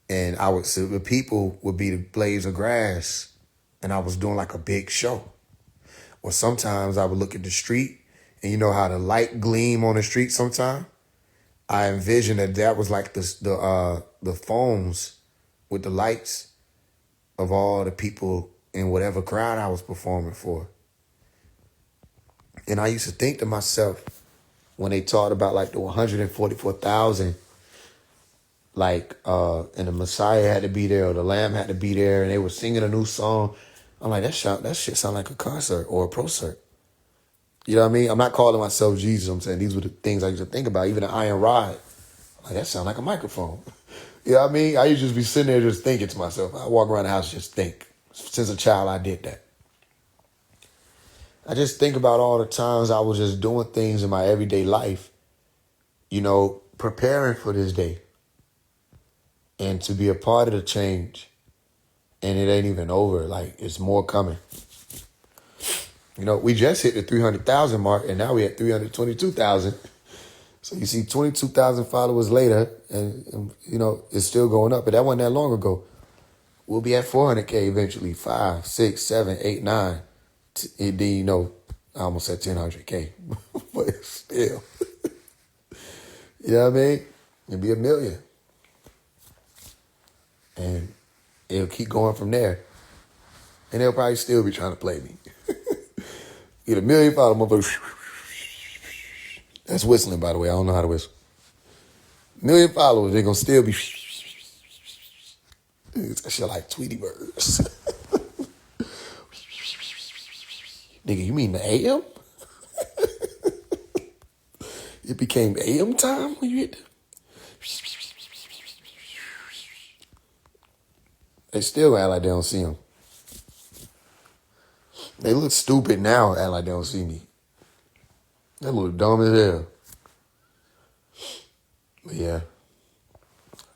And the people would be the blades of grass and I was doing like a big show. Or sometimes I would look at the street and you know how the light gleam on the street sometimes? I envisioned that was like the phones with the lights of all the people in whatever crowd I was performing for. And I used to think to myself when they talked about like the 144,000, like, and the Messiah had to be there or the Lamb had to be there and they were singing a new song. I'm like, that shit sound like a concert or a procert. You know what I mean? I'm not calling myself Jesus. I'm saying these were the things I used to think about. Even the iron rod. I'm like, that sound like a microphone. You know what I mean? I used to just be sitting there just thinking to myself. I walk around the house and just think. Since a child, I did that. I just think about all the times I was just doing things in my everyday life, you know, preparing for this day and to be a part of the change. And it ain't even over. Like, it's more coming. You know, we just hit the 300,000 mark and now we at 322,000. So you see 22,000 followers later and, you know, it's still going up. But that wasn't that long ago. We'll be at 400K eventually, 5, 6, 7, 8, 9. Then, you know, I almost said 1000K, but still. You know what I mean? It'll be 1 million. And it'll keep going from there. And they'll probably still be trying to play me. Get 1 million followers, motherfucker. That's whistling, by the way. I don't know how to whistle. 1 million followers, they're going to still be. That shit like Tweety Birds. Nigga, you mean the AM? It became AM time when you hit the... They still act like they don't see them. They look stupid now, act like they don't see me. They look dumb as hell. But yeah.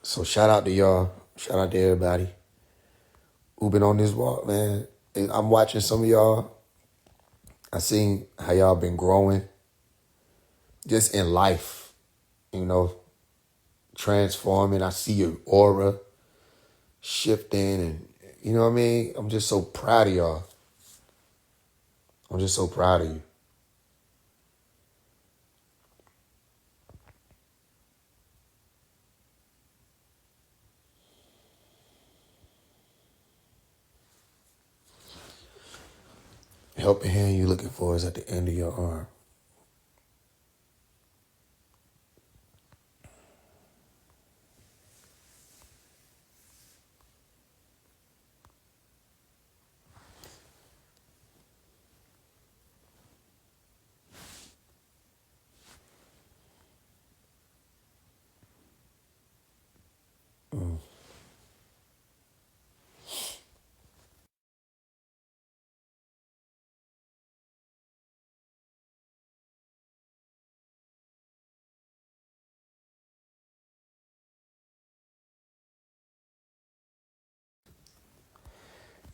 So shout out to y'all. Shout out to everybody who been on this walk, man. I'm watching some of y'all. I seen how y'all been growing. Just in life, you know, transforming. I see your aura shifting and, you know what I mean? I'm just so proud of y'all. I'm just so proud of you. Helping hand you looking for is at the end of your arm.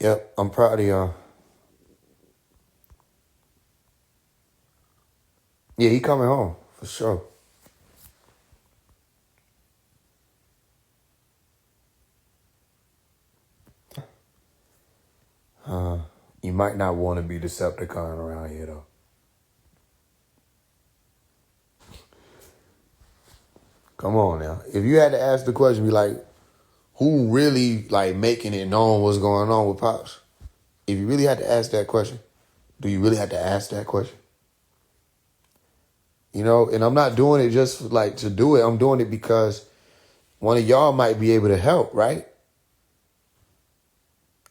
Yep, I'm proud of y'all. Yeah, he coming home for sure. You might not want to be Decepticon around here though. Come on now. If you had to ask the question, be like, who really like making it known what's going on with Pops? If you really had to ask that question, do you really have to ask that question? You know, and I'm not doing it just like to do it. I'm doing it because one of y'all might be able to help, right?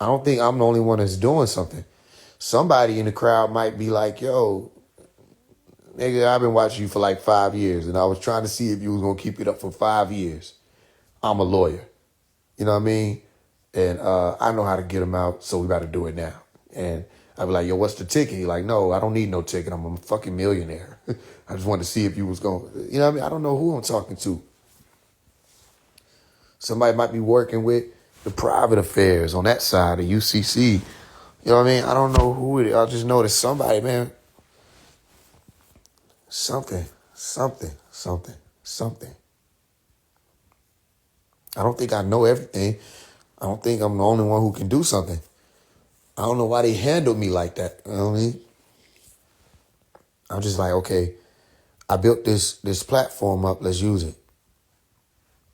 I don't think I'm the only one that's doing something. Somebody in the crowd might be like, yo, nigga, I've been watching you for like 5 years and I was trying to see if you was going to keep it up for 5 years. I'm a lawyer. You know what I mean? And I know how to get them out, so we got to do it now. And I'd be like, yo, what's the ticket? He's like, no, I don't need no ticket. I'm a fucking millionaire. I just wanted to see if you was going, you know what I mean? I don't know who I'm talking to. Somebody might be working with the private affairs on that side of UCC. You know what I mean? I don't know who it is. I just know that somebody, man, something. I don't think I know everything. I don't think I'm the only one who can do something. I don't know why they handled me like that. You know what I mean? I'm just like, okay, I built this platform up. Let's use it.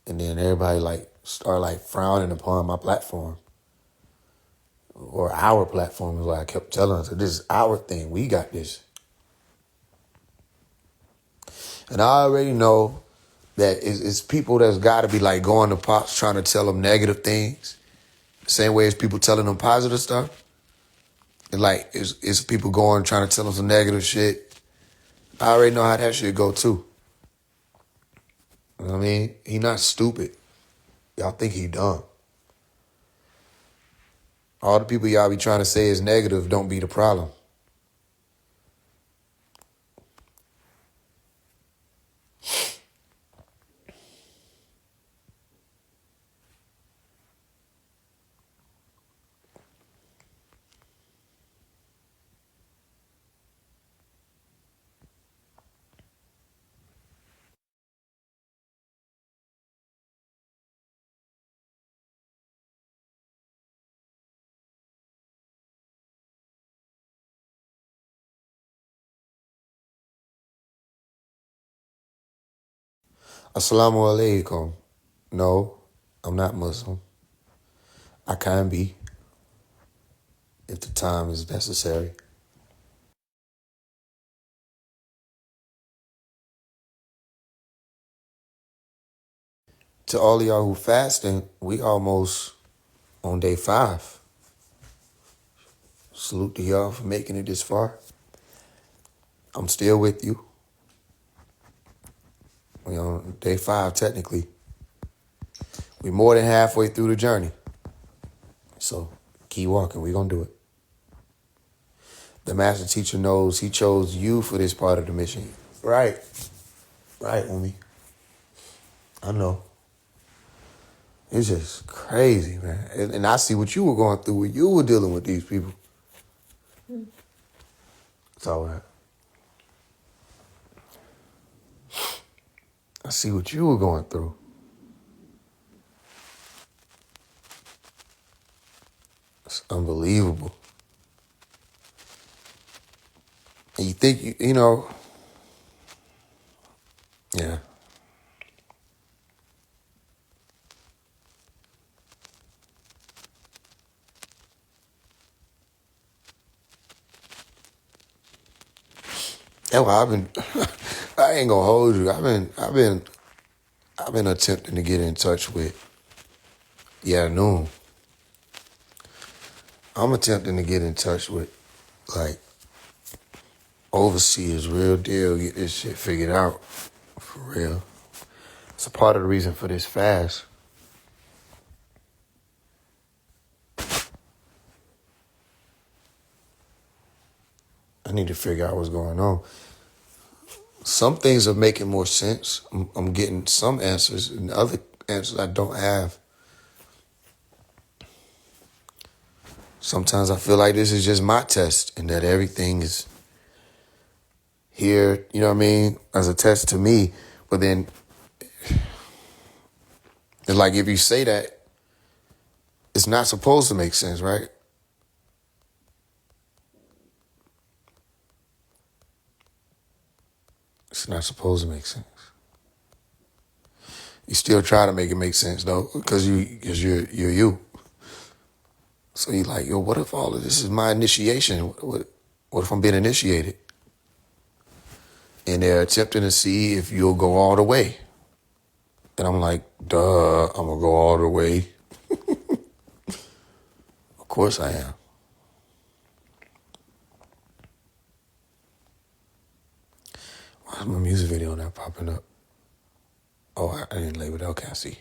And then everybody like start like frowning upon my platform. Or our platform is what I kept telling us. This is our thing. We got this. And I already know that it's people that's got to be like going to Pops trying to tell them negative things. Same way as people telling them positive stuff. And like, it's people going trying to tell them some negative shit. I already know how that shit go too. You know what I mean? He not stupid. Y'all think he dumb. All the people y'all be trying to say is negative don't be the problem. Assalamu alaikum. No, I'm not Muslim. I can be if the time is necessary. To all of y'all who fasting, we almost on day 5. Salute to y'all for making it this far. I'm still with you. We on day 5 technically. We more than halfway through the journey. So keep walking. We're going to do it. The master teacher knows he chose you for this part of the mission. Right. Right, Umi. I know. It's just crazy, man. And I see what you were going through when you were dealing with these people. It's all right. I see what you were going through. It's unbelievable. And you think, you know, yeah. That's why I've been, I ain't gonna hold you. I've been attempting to get in touch with, yeah, no. I'm attempting to get in touch with, like, overseers, real deal, get this shit figured out, for real. It's a part of the reason for this fast. I need to figure out what's going on. Some things are making more sense. I'm getting some answers, and other answers I don't have. Sometimes I feel like this is just my test and that everything is here, you know what I mean, as a test to me. But then it's like if you say that, it's not supposed to make sense, right? It's not supposed to make sense. You still try to make it make sense though, because you're you. So you're like, yo, what if all of this is my initiation? What if I'm being initiated? And they're attempting to see if you'll go all the way. And I'm like, duh, I'm gonna go all the way. Of course I am. Why is my music video not popping up? Oh, I didn't label it. Okay, I see.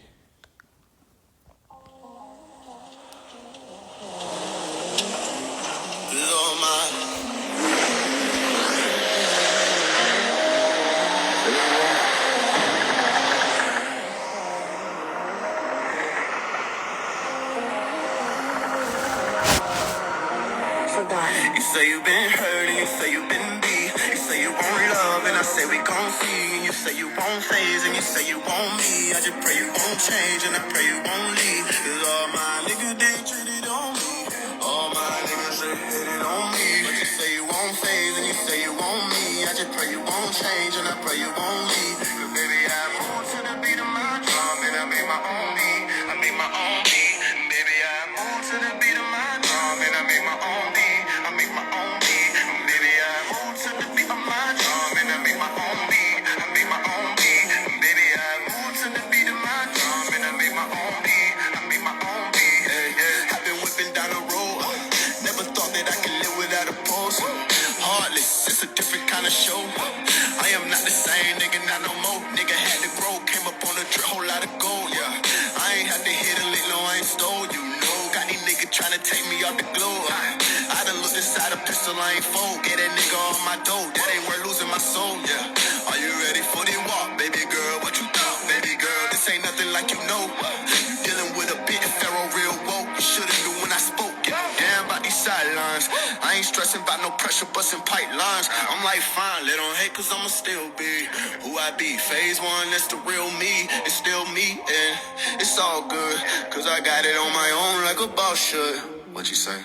You say you've been hurt and you say you've been beat. You say you want love and I say we gon' see. And you say you want Faise and you say you want me. I just pray you won't change and I pray you won't leave. Cause all my niggas, they treated on me. All my niggas, they hated on me. But you say you want Faise and you say you want me. I just pray you won't change and I pray you won't leave. Cause baby, I moved to the beat of my drum and I made my own beat. I made my own beat. Baby, I moved to the beat of my drum and I made my own beat. I make my own beat. Baby, I move to the beat of my drum and I make my own beat. I make my own beat. Baby, I move to the beat of my drum and I make my own beat. I make my own beat. Yeah, yeah. I've been whipping down the road. Never thought that I could live without a pulse. Heartless, it's a different kind of show. I am not the same nigga, not no more. Nigga had to grow, came up on a drip, whole lot of gold, yeah. I ain't had to hit a lick, no, I ain't stole, you know. Got these niggas tryna take me off the globe. I done looked inside a pistol, I ain't fold. Get that nigga on my dough, that ain't worth losing my soul, yeah. Are you ready for the walk, baby girl? What you thought, baby girl? This ain't nothing like you know. You dealing with a bit of pharaoh, real woke. You should've knew when I spoke, yeah. Damn about these sidelines. I ain't stressing about no pressure, busting pipelines. I'm like, fine, let on hate, cause I'ma still be who I be. Phase one, that's the real me. It's still me, and it's all good. Cause I got it on my own like a boss should. What you say?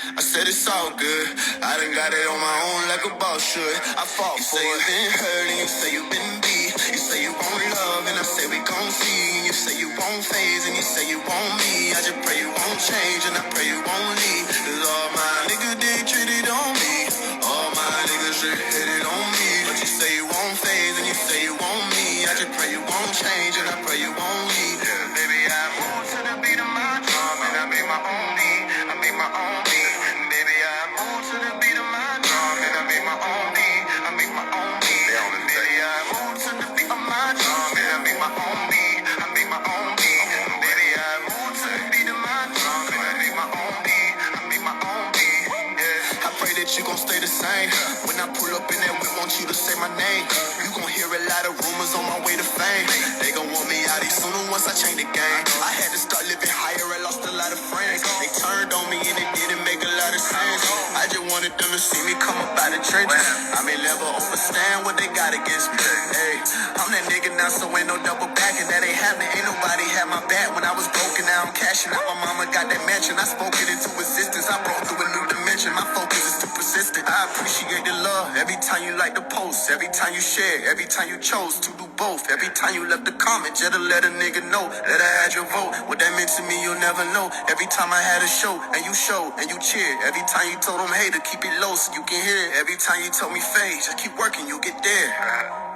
I said it's all good. I done got it on my own like a boss should. I fought for it. You say you been hurt and you say you been beat. You say you want love and I say we gon' see. And you say you want Faise and you say you want me. I just pray you won't change and I pray you won't leave. Cause all my niggas, they treated on me. All my niggas, they hated on me. But you say you want Faise and you say you want me. I just pray you won't change and I pray you won't leave. Yeah, baby, I moved to the beat of my drum and I made my own beat. I made my own beat. Baby, I moved to the beat of my drum and I made my own beat. I make my own beat. Baby, I moved to the beat of my drum and I make my own beat. I make my own beat. Baby, I moved to the beat of my drum and I make my own beat. I make my own beat. Yeah. I pray that you gon' stay the same. When I pull up in that whip, want you to say my name. You gon' hear a lot of rumors on my way to fame. They gon' want me out here sooner once I change the game. I had to start living higher, I lost a lot of friends. They turned on me and it didn't make a lot of sense. I just wanted them to see me come up out the trenches. I may never understand what they got against me. Hey, I'm that nigga now, so ain't no double backing. That ain't happening. Ain't nobody had my back when I was broken. Now I'm cashing out. My mama got that mansion. I spoke it into existence. I broke through a new dimension. My focus is too persistent. I appreciate the love every time you like the post, every time you share, every time you chose to do both, every time you left a comment, just to let a nigga know that I had your vote. What that meant to me, you'll never know. Every time I had a show and you showed and you cheered, every time you told them hey to keep it low so you can hear it. Every time you told me Faise, just keep working, you'll get there.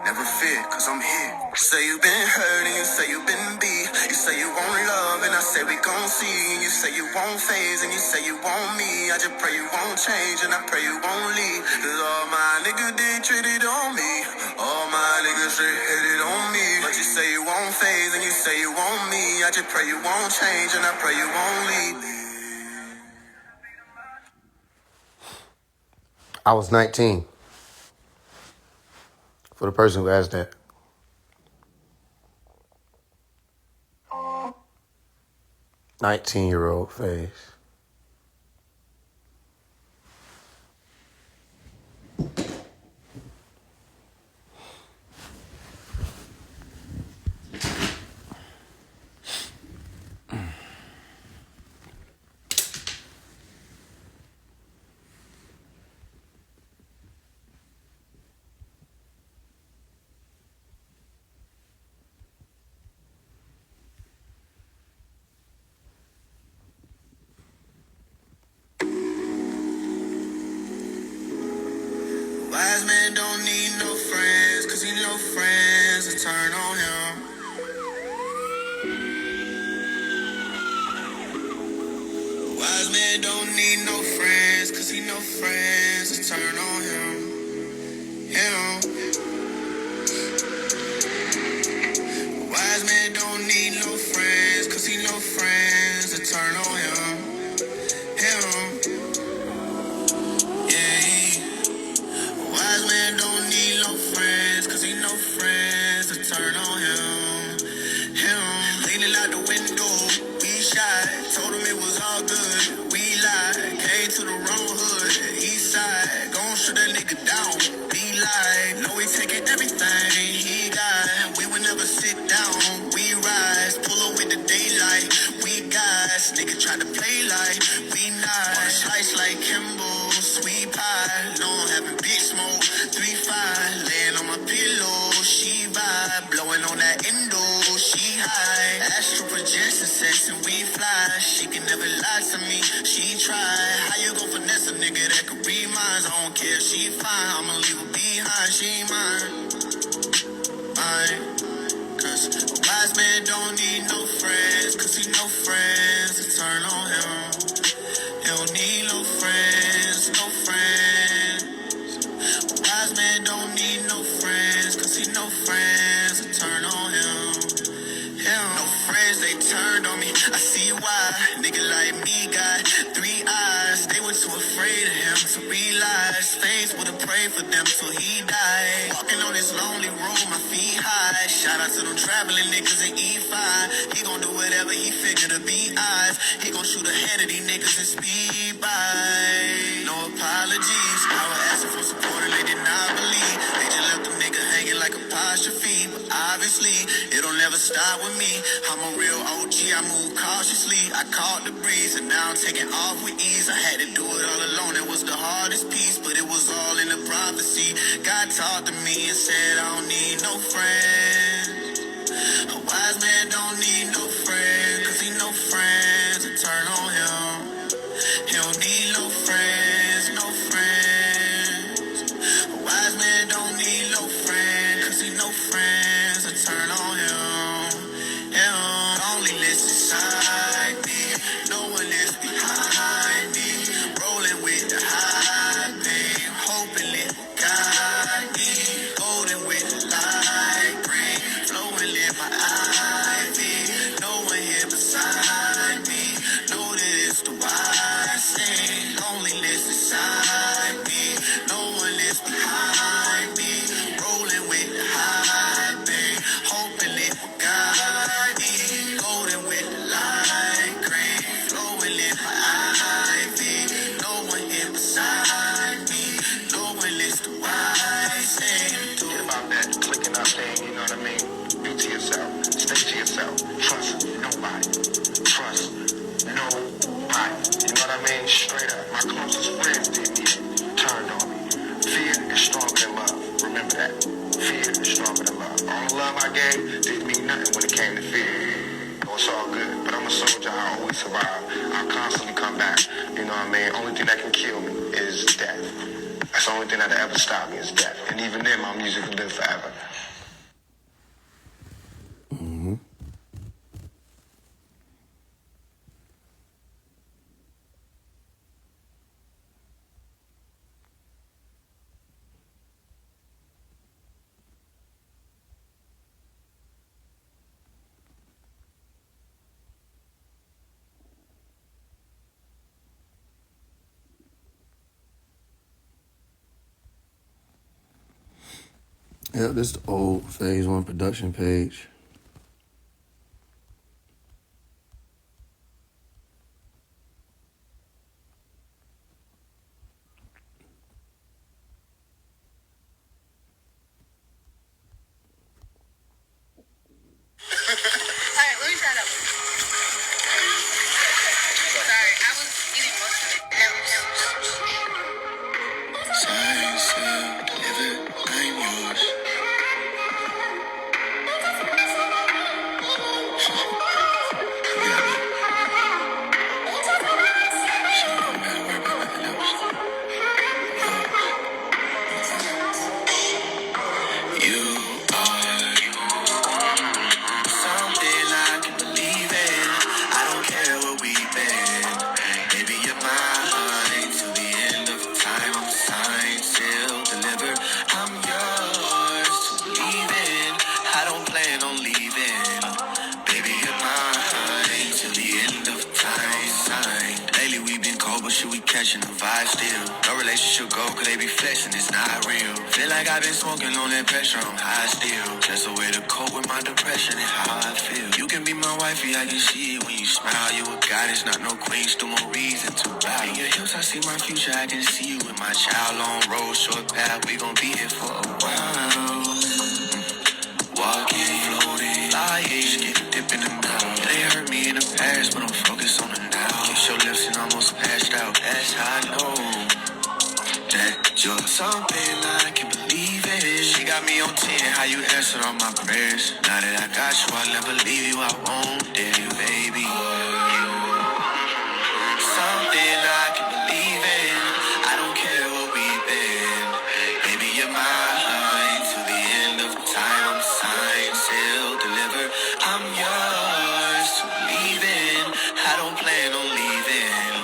Never fear, cause I'm here. Say you been hurt and you say you been beat. You say you want love and I say we gon' see. And you say you want Faise and you say you want me. I just pray you won't change and I pray you won't leave. Cause all my niggas, they treated on me. All my niggas, they hated on me. But you say you want Faise and you say you want me. I just pray you won't change and I pray you won't leave. I was 19. For the person who asked that. 19-year-old Faise. Wise man don't need no friends, cause he no friends to turn on him. Wise man don't need no friends, cause he no friends to turn on him. Wise man don't need no friends, cause he no friends to turn on him. Yeah. Wise man don't need no friends, cause he no friends to turn on him. Leaning out the window, we shy. Told him it was all good, we lied. Came to the wrong hood, east side. Gon' shoot that nigga down, be like. Know we taking everything he got. We would never sit down, we rise. Pull up with the daylight, we guys. Nigga try to play like we not. Wanna slice like Kimball, sweet pie. No, I'm having big smoke, 3-5. Laying on my pillow, she vibe. Blowing on that endo, she high. Astral projection sex and we fly. She can never lie to me, she try. How you gon' finesse a nigga that could read minds? I don't care if she fine, I'ma leave her behind. She ain't mine. Cause a wise man don't need no friends, cause he no friends to turn on him. He don't need no friends, no friends. A wise man don't need no friends, cause he no friends to turn on him. No friends, they turned on me. I see why. Nigga like me got 3 eyes. They were too afraid of him to realize Faise would've prayed for them till he died. Walking on this lonely road, my feet high. Shout out to them traveling niggas in E5. He gon' do whatever he figure to be eyes. He gon' shoot ahead of these niggas and speed by. No apologies. I was asking for support and they did not believe. They just left the nigga hanging like apostrophe. But obviously, it'll never stop with me. I'm a real OG, I move cautiously. I caught the breeze and now I'm taking off with ease. I had to do it all alone, it was the hardest piece, but it was all in the prophecy. God talked to me and said I don't need no friends. A wise man don't need no friends, cause he no friends to turn on him. He don't need no friends, no friends. A wise man don't need no friends, cause he no friends to turn on him. Loneliness inside me, no one is behind me. Rolling with the high beam, hoping it will guide me. Golden with the light green, flowing in my ivy. No one here beside me, know that it's the wise thing. Loneliness inside me, no one is behind me. Rolling with the high beam, hoping it will guide me. Golden with the light green, flowing in my ivy. No one here beside me, no one is the wise thing. Forget about that clicking up thing, you know what I mean? Be to yourself, stay to yourself, trust nobody, trust nobody, you know what I mean? Straight up, my closest friends did me, turned on me. Fear is stronger than love, remember that. Fear is stronger than love. All the love I gave didn't mean nothing when it came to fear. Oh, it's all good, but I'm a soldier, I always survive. I'll constantly come back, you know what I mean? Only thing that can kill me is death. That's the only thing that'll ever stop me is death. And even then, my music will live forever. Yeah, this is the old Phase 1 production page. Alright, let me try that one. Sorry, I was eating most of it. Signs delivered, I'm yours. catching the vibe still. No relationship go, cause they be flexing, it's not real. Feel like I've been smoking on that pressure, I'm high still. Just a way to cope with my depression and how I feel. You can be my wifey, I can see it when you smile. You a goddess, not no queen, still more reason to bow. In your hips, I see my future, I can see you with my child. Long road, short path, we gon' be here for a while. Walking, floating, flying, getting dip in the now. They hurt me in the past, but I'm focused on the now. Kiss your lips and almost passed out. That's how I know that you're something I can believe in. She got me on 10, how you answer all my prayers. Now that I got you, I'll never leave you, I won't dare you, baby. Something I can believe in. I don't care what we've been. Baby, you're mine to the end of time. I'm signed, sealed, delivered. I'm yours to believe in. I don't plan on leaving.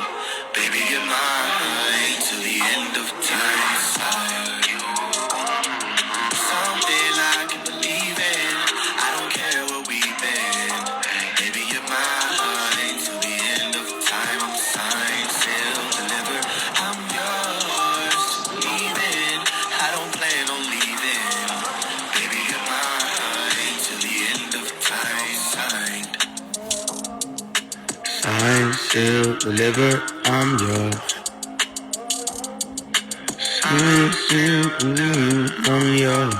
Baby, you're mine to the end of time. Something I can believe in. I don't care what we've been. Baby, you're mine to the end of time. I'm signed, sealed, delivered. I'm yours to believe in. I don't plan on leaving. Baby, you're mine to the end of time. Signed, sealed, delivered. I'm yours. Signed, sealed, delivered. I'm yours.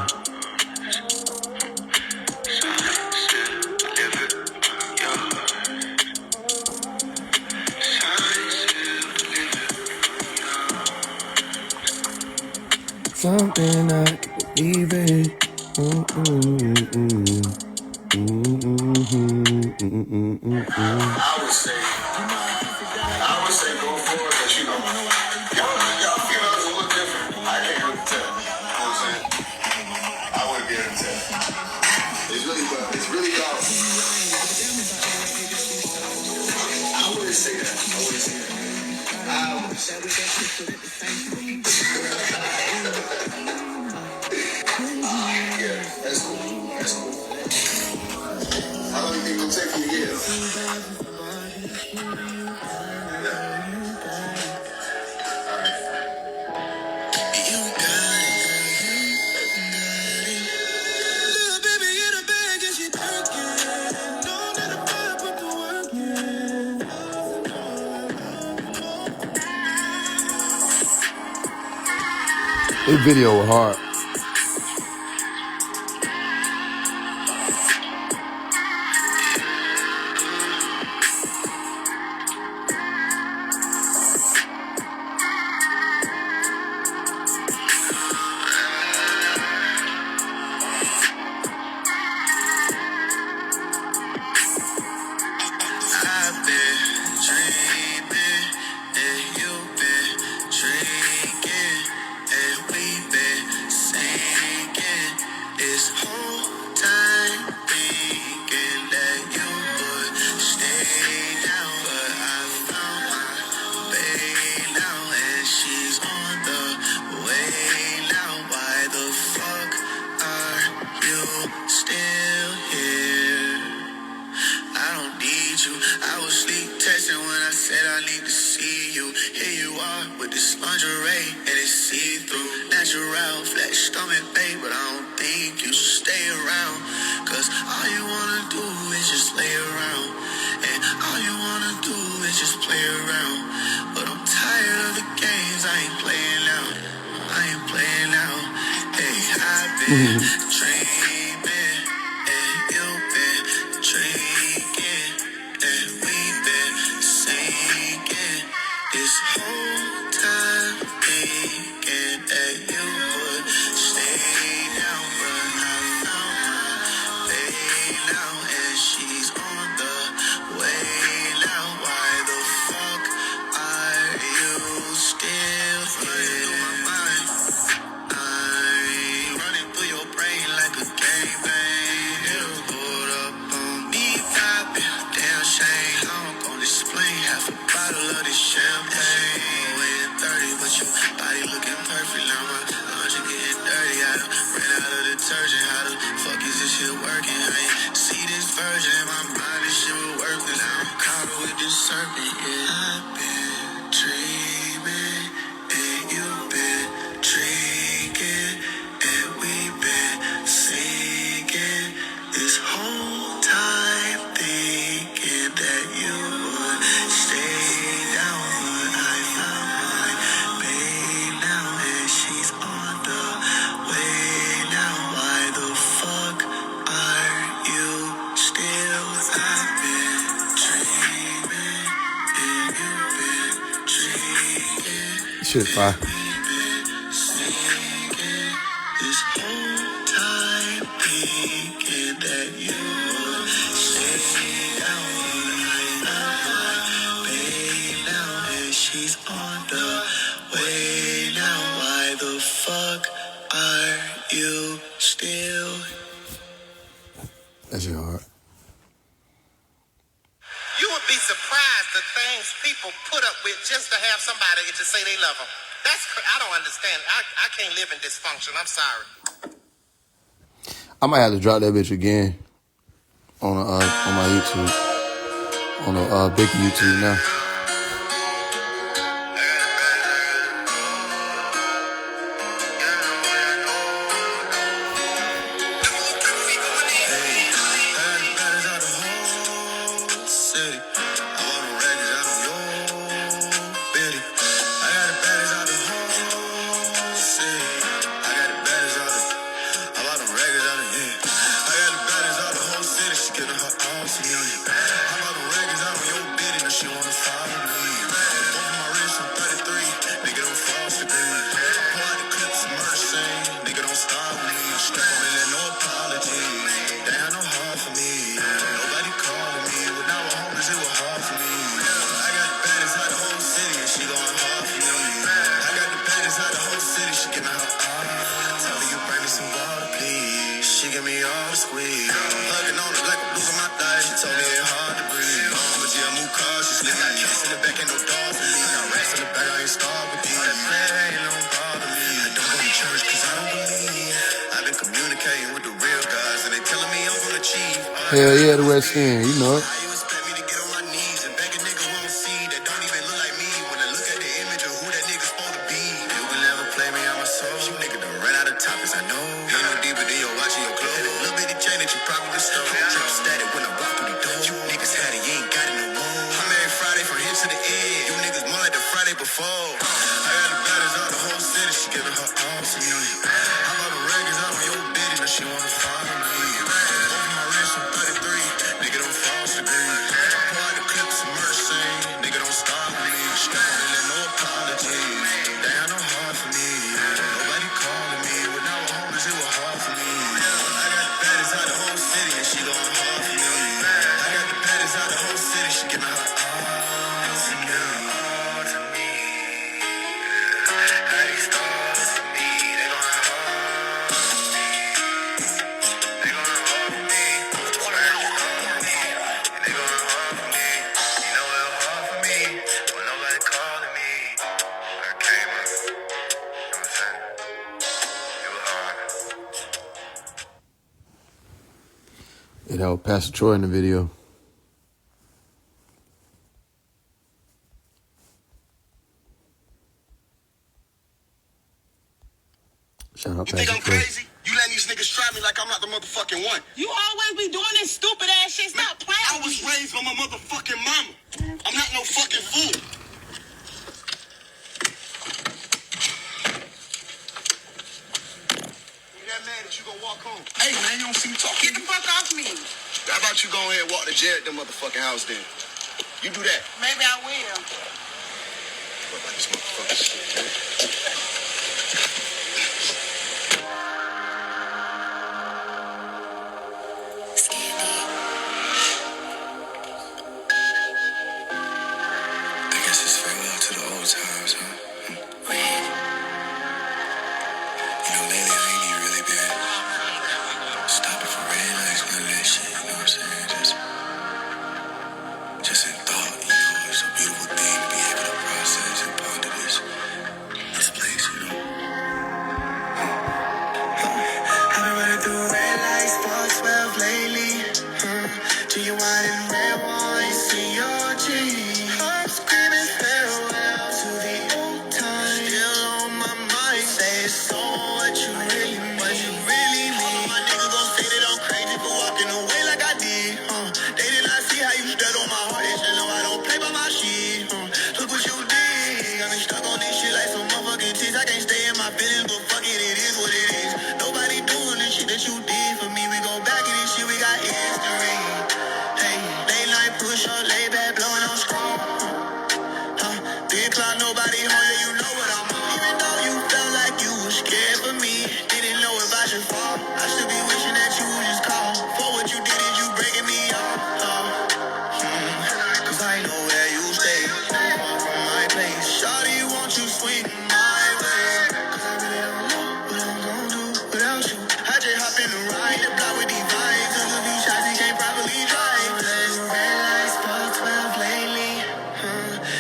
Something I can believe in. I would say go for it, but you know, y'all females a little different. I can't really tell. You know what I'm saying? I wouldn't be able to tell. It's really about. I wouldn't say that. Yeah, that's cool. How long do you think it'll take you to get? This video was hard. Serpent, yeah. I've been dreaming. drinking, and we've been singing this whole time, thinking that you would stay down, but I found my babe now, and she's on the way now. Why the fuck are you still? I've been dreaming, and you've been drinking. Shit, fire. This whole time thinking that you would stay down, babe now, and she's on the way now. Why the fuck are you still? That's your heart. You would be surprised the things people put up with just to have somebody to say they love them. I don't understand. I can't live in dysfunction. I'm sorry. I might have to drop that bitch again on my YouTube, on the big YouTube now. Hell yeah, the Redskins, you know it. It helped Pastor Troy in the video. Shout out You think Pastor I'm Troy. crazy? You letting these niggas try me like I'm not the motherfucking one. You always be doing this stupid ass shit. Stop playing I with was me. raised by my motherfucking mama. I'm not no fucking fool. You that mad that you gonna walk home? Hey man, you don't see me talking. Get the fuck off me. How about you go ahead and walk to jail at the motherfucking house then? You do that. Maybe I will. What about this motherfucking shit, man? I guess it's farewell to the old times, huh? You know, lately I ain't even really been stopping for red lights, none of that shit, you know what I'm saying? Just in thought, you know, it's a beautiful thing to be able to process and ponder this place, you know? I've been running through red lights for 12 lately. Do you want in red wine, see your dream? I'm screaming farewell to the old times. Still on my mind, say it's so what you really mean. All of my niggas gon' say that I'm crazy for walking away like I did. They did not see how you stood on my heart. They should know I don't play by my shit. Look what you did. Got me stuck on this shit like some motherfucking tears. I can't stay in my feelings, but fuck it, it is what it is. Nobody doing this shit that you did for me. We go back in this shit, we got history. Hey, late night push up, lay back, blowing on screen. Big clock, nobody home, yeah, you know what I'm on. Even though you felt like you was scared for me, didn't know if I should fall. I should be wishing that you would just call. For what you did is you breaking me off. Cause I know where you stay, far from my place. Shawty, won't you swing my way? Cause I really don't know what I'm gonna do without you. I just hop in the ride, the block with these vibes. Took a few shots, he can't properly drive. Red lights, spark 12 lately.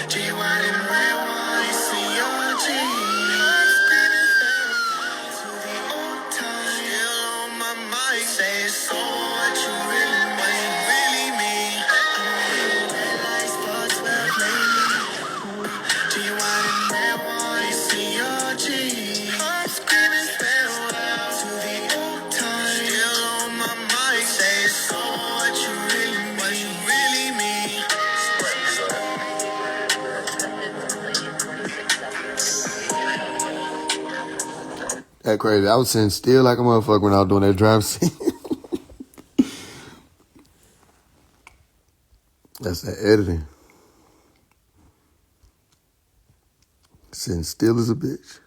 G1 and red one, you see your G. I'm screaming farewell to the old time. Still on my mind, say it's so what you really mean. Red lights, spark 12 lately. G1 and red one, you see your G. I'm screaming farewell to the old time. Still on my mind, say it's so what you really mean. That crazy. I was sitting still like a motherfucker when I was doing that drive scene. That's that editing. Sitting still as a bitch.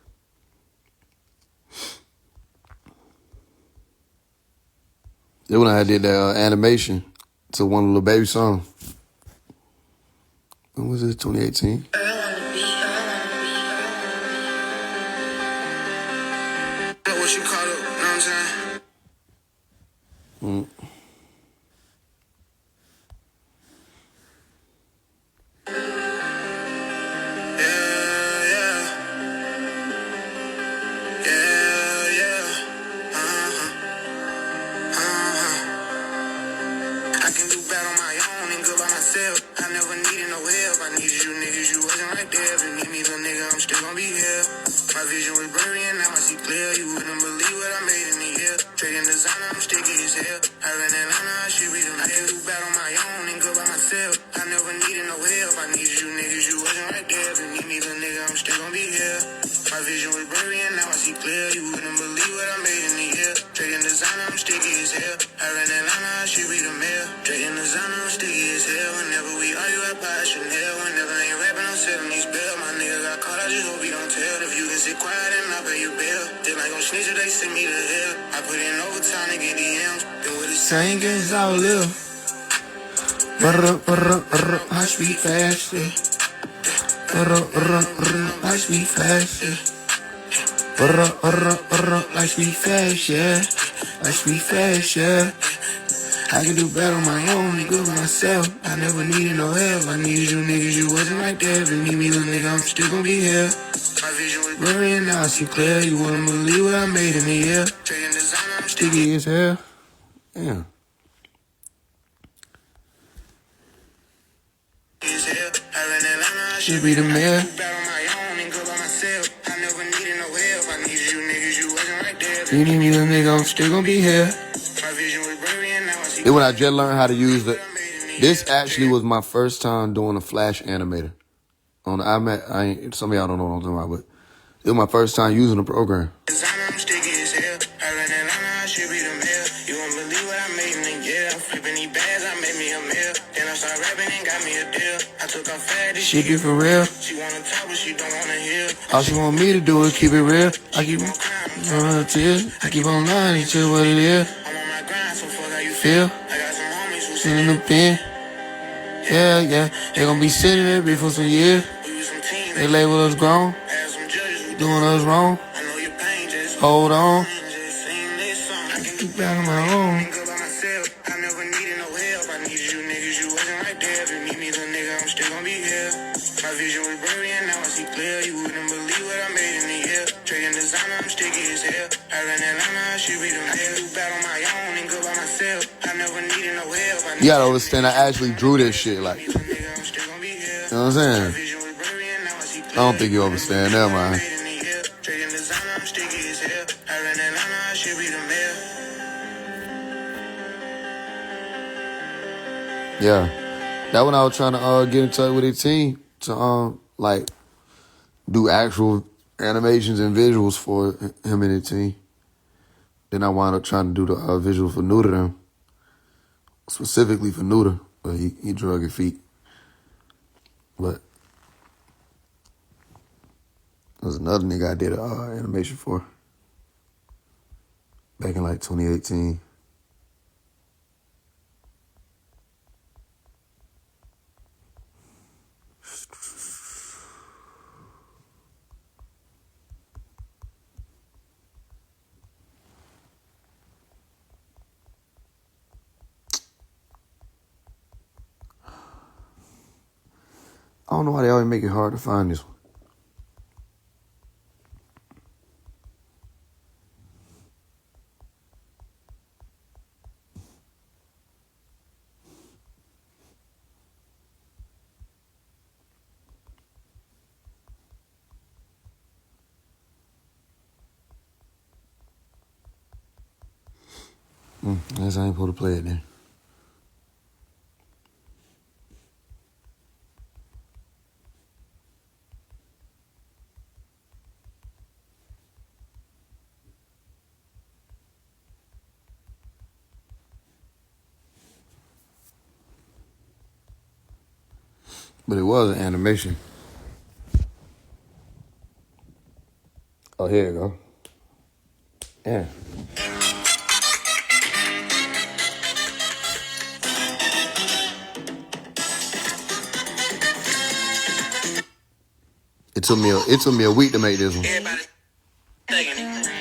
Then when I did that animation to one little baby song. When was it? 2018? What you call it, you know what I'm saying? I can do bad on my own and good by myself. I never needed no help. I needed you niggas, you wasn't right there. If you need me, little nigga, I'm still gonna be here. My vision was blurry and now I see clear. You wouldn't believe what I made in the year. Trading designer, I'm sticky as hell. I ran Atlanta, I should be them. I can do bad on my own and good by myself. I never needed no help. I needed you niggas, you wasn't right there. If you need me, little nigga, I'm still gonna be here. My vision was blurry and now I see clear. You wouldn't believe what I made in the year. Trading designer, I'm sticky as hell. I ran Atlanta, I should be the mayor. Trading designer, I'm sticky as hell. Whenever we argue, I buy Chanel. Whenever I ain't rapping, I'm selling these bills. My nigga got caught, I just hope he don't tell. If you can sit quiet and I'll pay your bill. They like gon' snitch if they send me to hell. I put in overtime to get the M's. Been with the same games I will live. I speak fast, I speak fast, I speak fast, yeah. I speak fast, yeah. I can do better on my own and good with myself. I never needed no help. I needed you niggas, you wasn't right there. If you need me, little nigga, I'm still gonna be here. My vision was blurry and now I see clear. You wouldn't believe what I made in a year. Trading designer, I'm Sticky as hell. Yeah. I should be the mayor. I never needed no help. I needed you niggas, you wasn't right there. You need me, little nigga, I'm still gonna be here. My vision was blurry and now I see. Then when I just learned how to use the, this actually was my first time doing a Flash animator. Some of y'all don't know what I'm talking about, but it was my first time using the program. I'm sticky as hell. I ran Atlanta, I should be the mayor. You won't believe what I made in a year. I'm flipping these bags, I made me a meal. Then I started rapping and got me a deal. I took off fat, this She get for real. She wanna talk, but she don't wanna hear. All she want me to do is keep it real. I keep on tears. I keep on lying, it's just what it is. I'm on my grind, so fuck how you Feel? I got some homies who Sitting in the pen. Yeah. They gon' be sitting there for some years. we was some team. They label us grown, Had some judges who doing us wrong. I know your pain just Hold on. just sing this song. I can Keep back on my own. go by myself. I never needed no help. I needed you niggas, you wasn't right there. If you need me, little nigga, I'm still gonna be here. My vision was blurry and now I see clear. You wouldn't believe what I made in a year. Trading designer, I'm sticky as hell. I ran Atlanta, I should be the mayor. I do bad on my own and go by myself. I never needed no help. I You gotta understand, I actually drew this shit. Like, you little nigga, I'm still gonna be here. know what I'm saying? Vision was blurry and now I see I don't think you understand that, man. Trading designer, I'm sticky as hell. I ran and I know I should be the mayor. Yeah, that when I was trying to get in touch with a team to like do actual animations and visuals for him and the team. Then I wound up trying to do the visual for Neuter them, specifically for Neuter, but he drug his feet. But there's another nigga I did an animation for back in like 2018. I don't know why they always make it hard to find this one. I guess I ain't supposed to play it then. But it was an animation. Oh, here you go. Yeah. It took me a week to make this one. Everybody thinking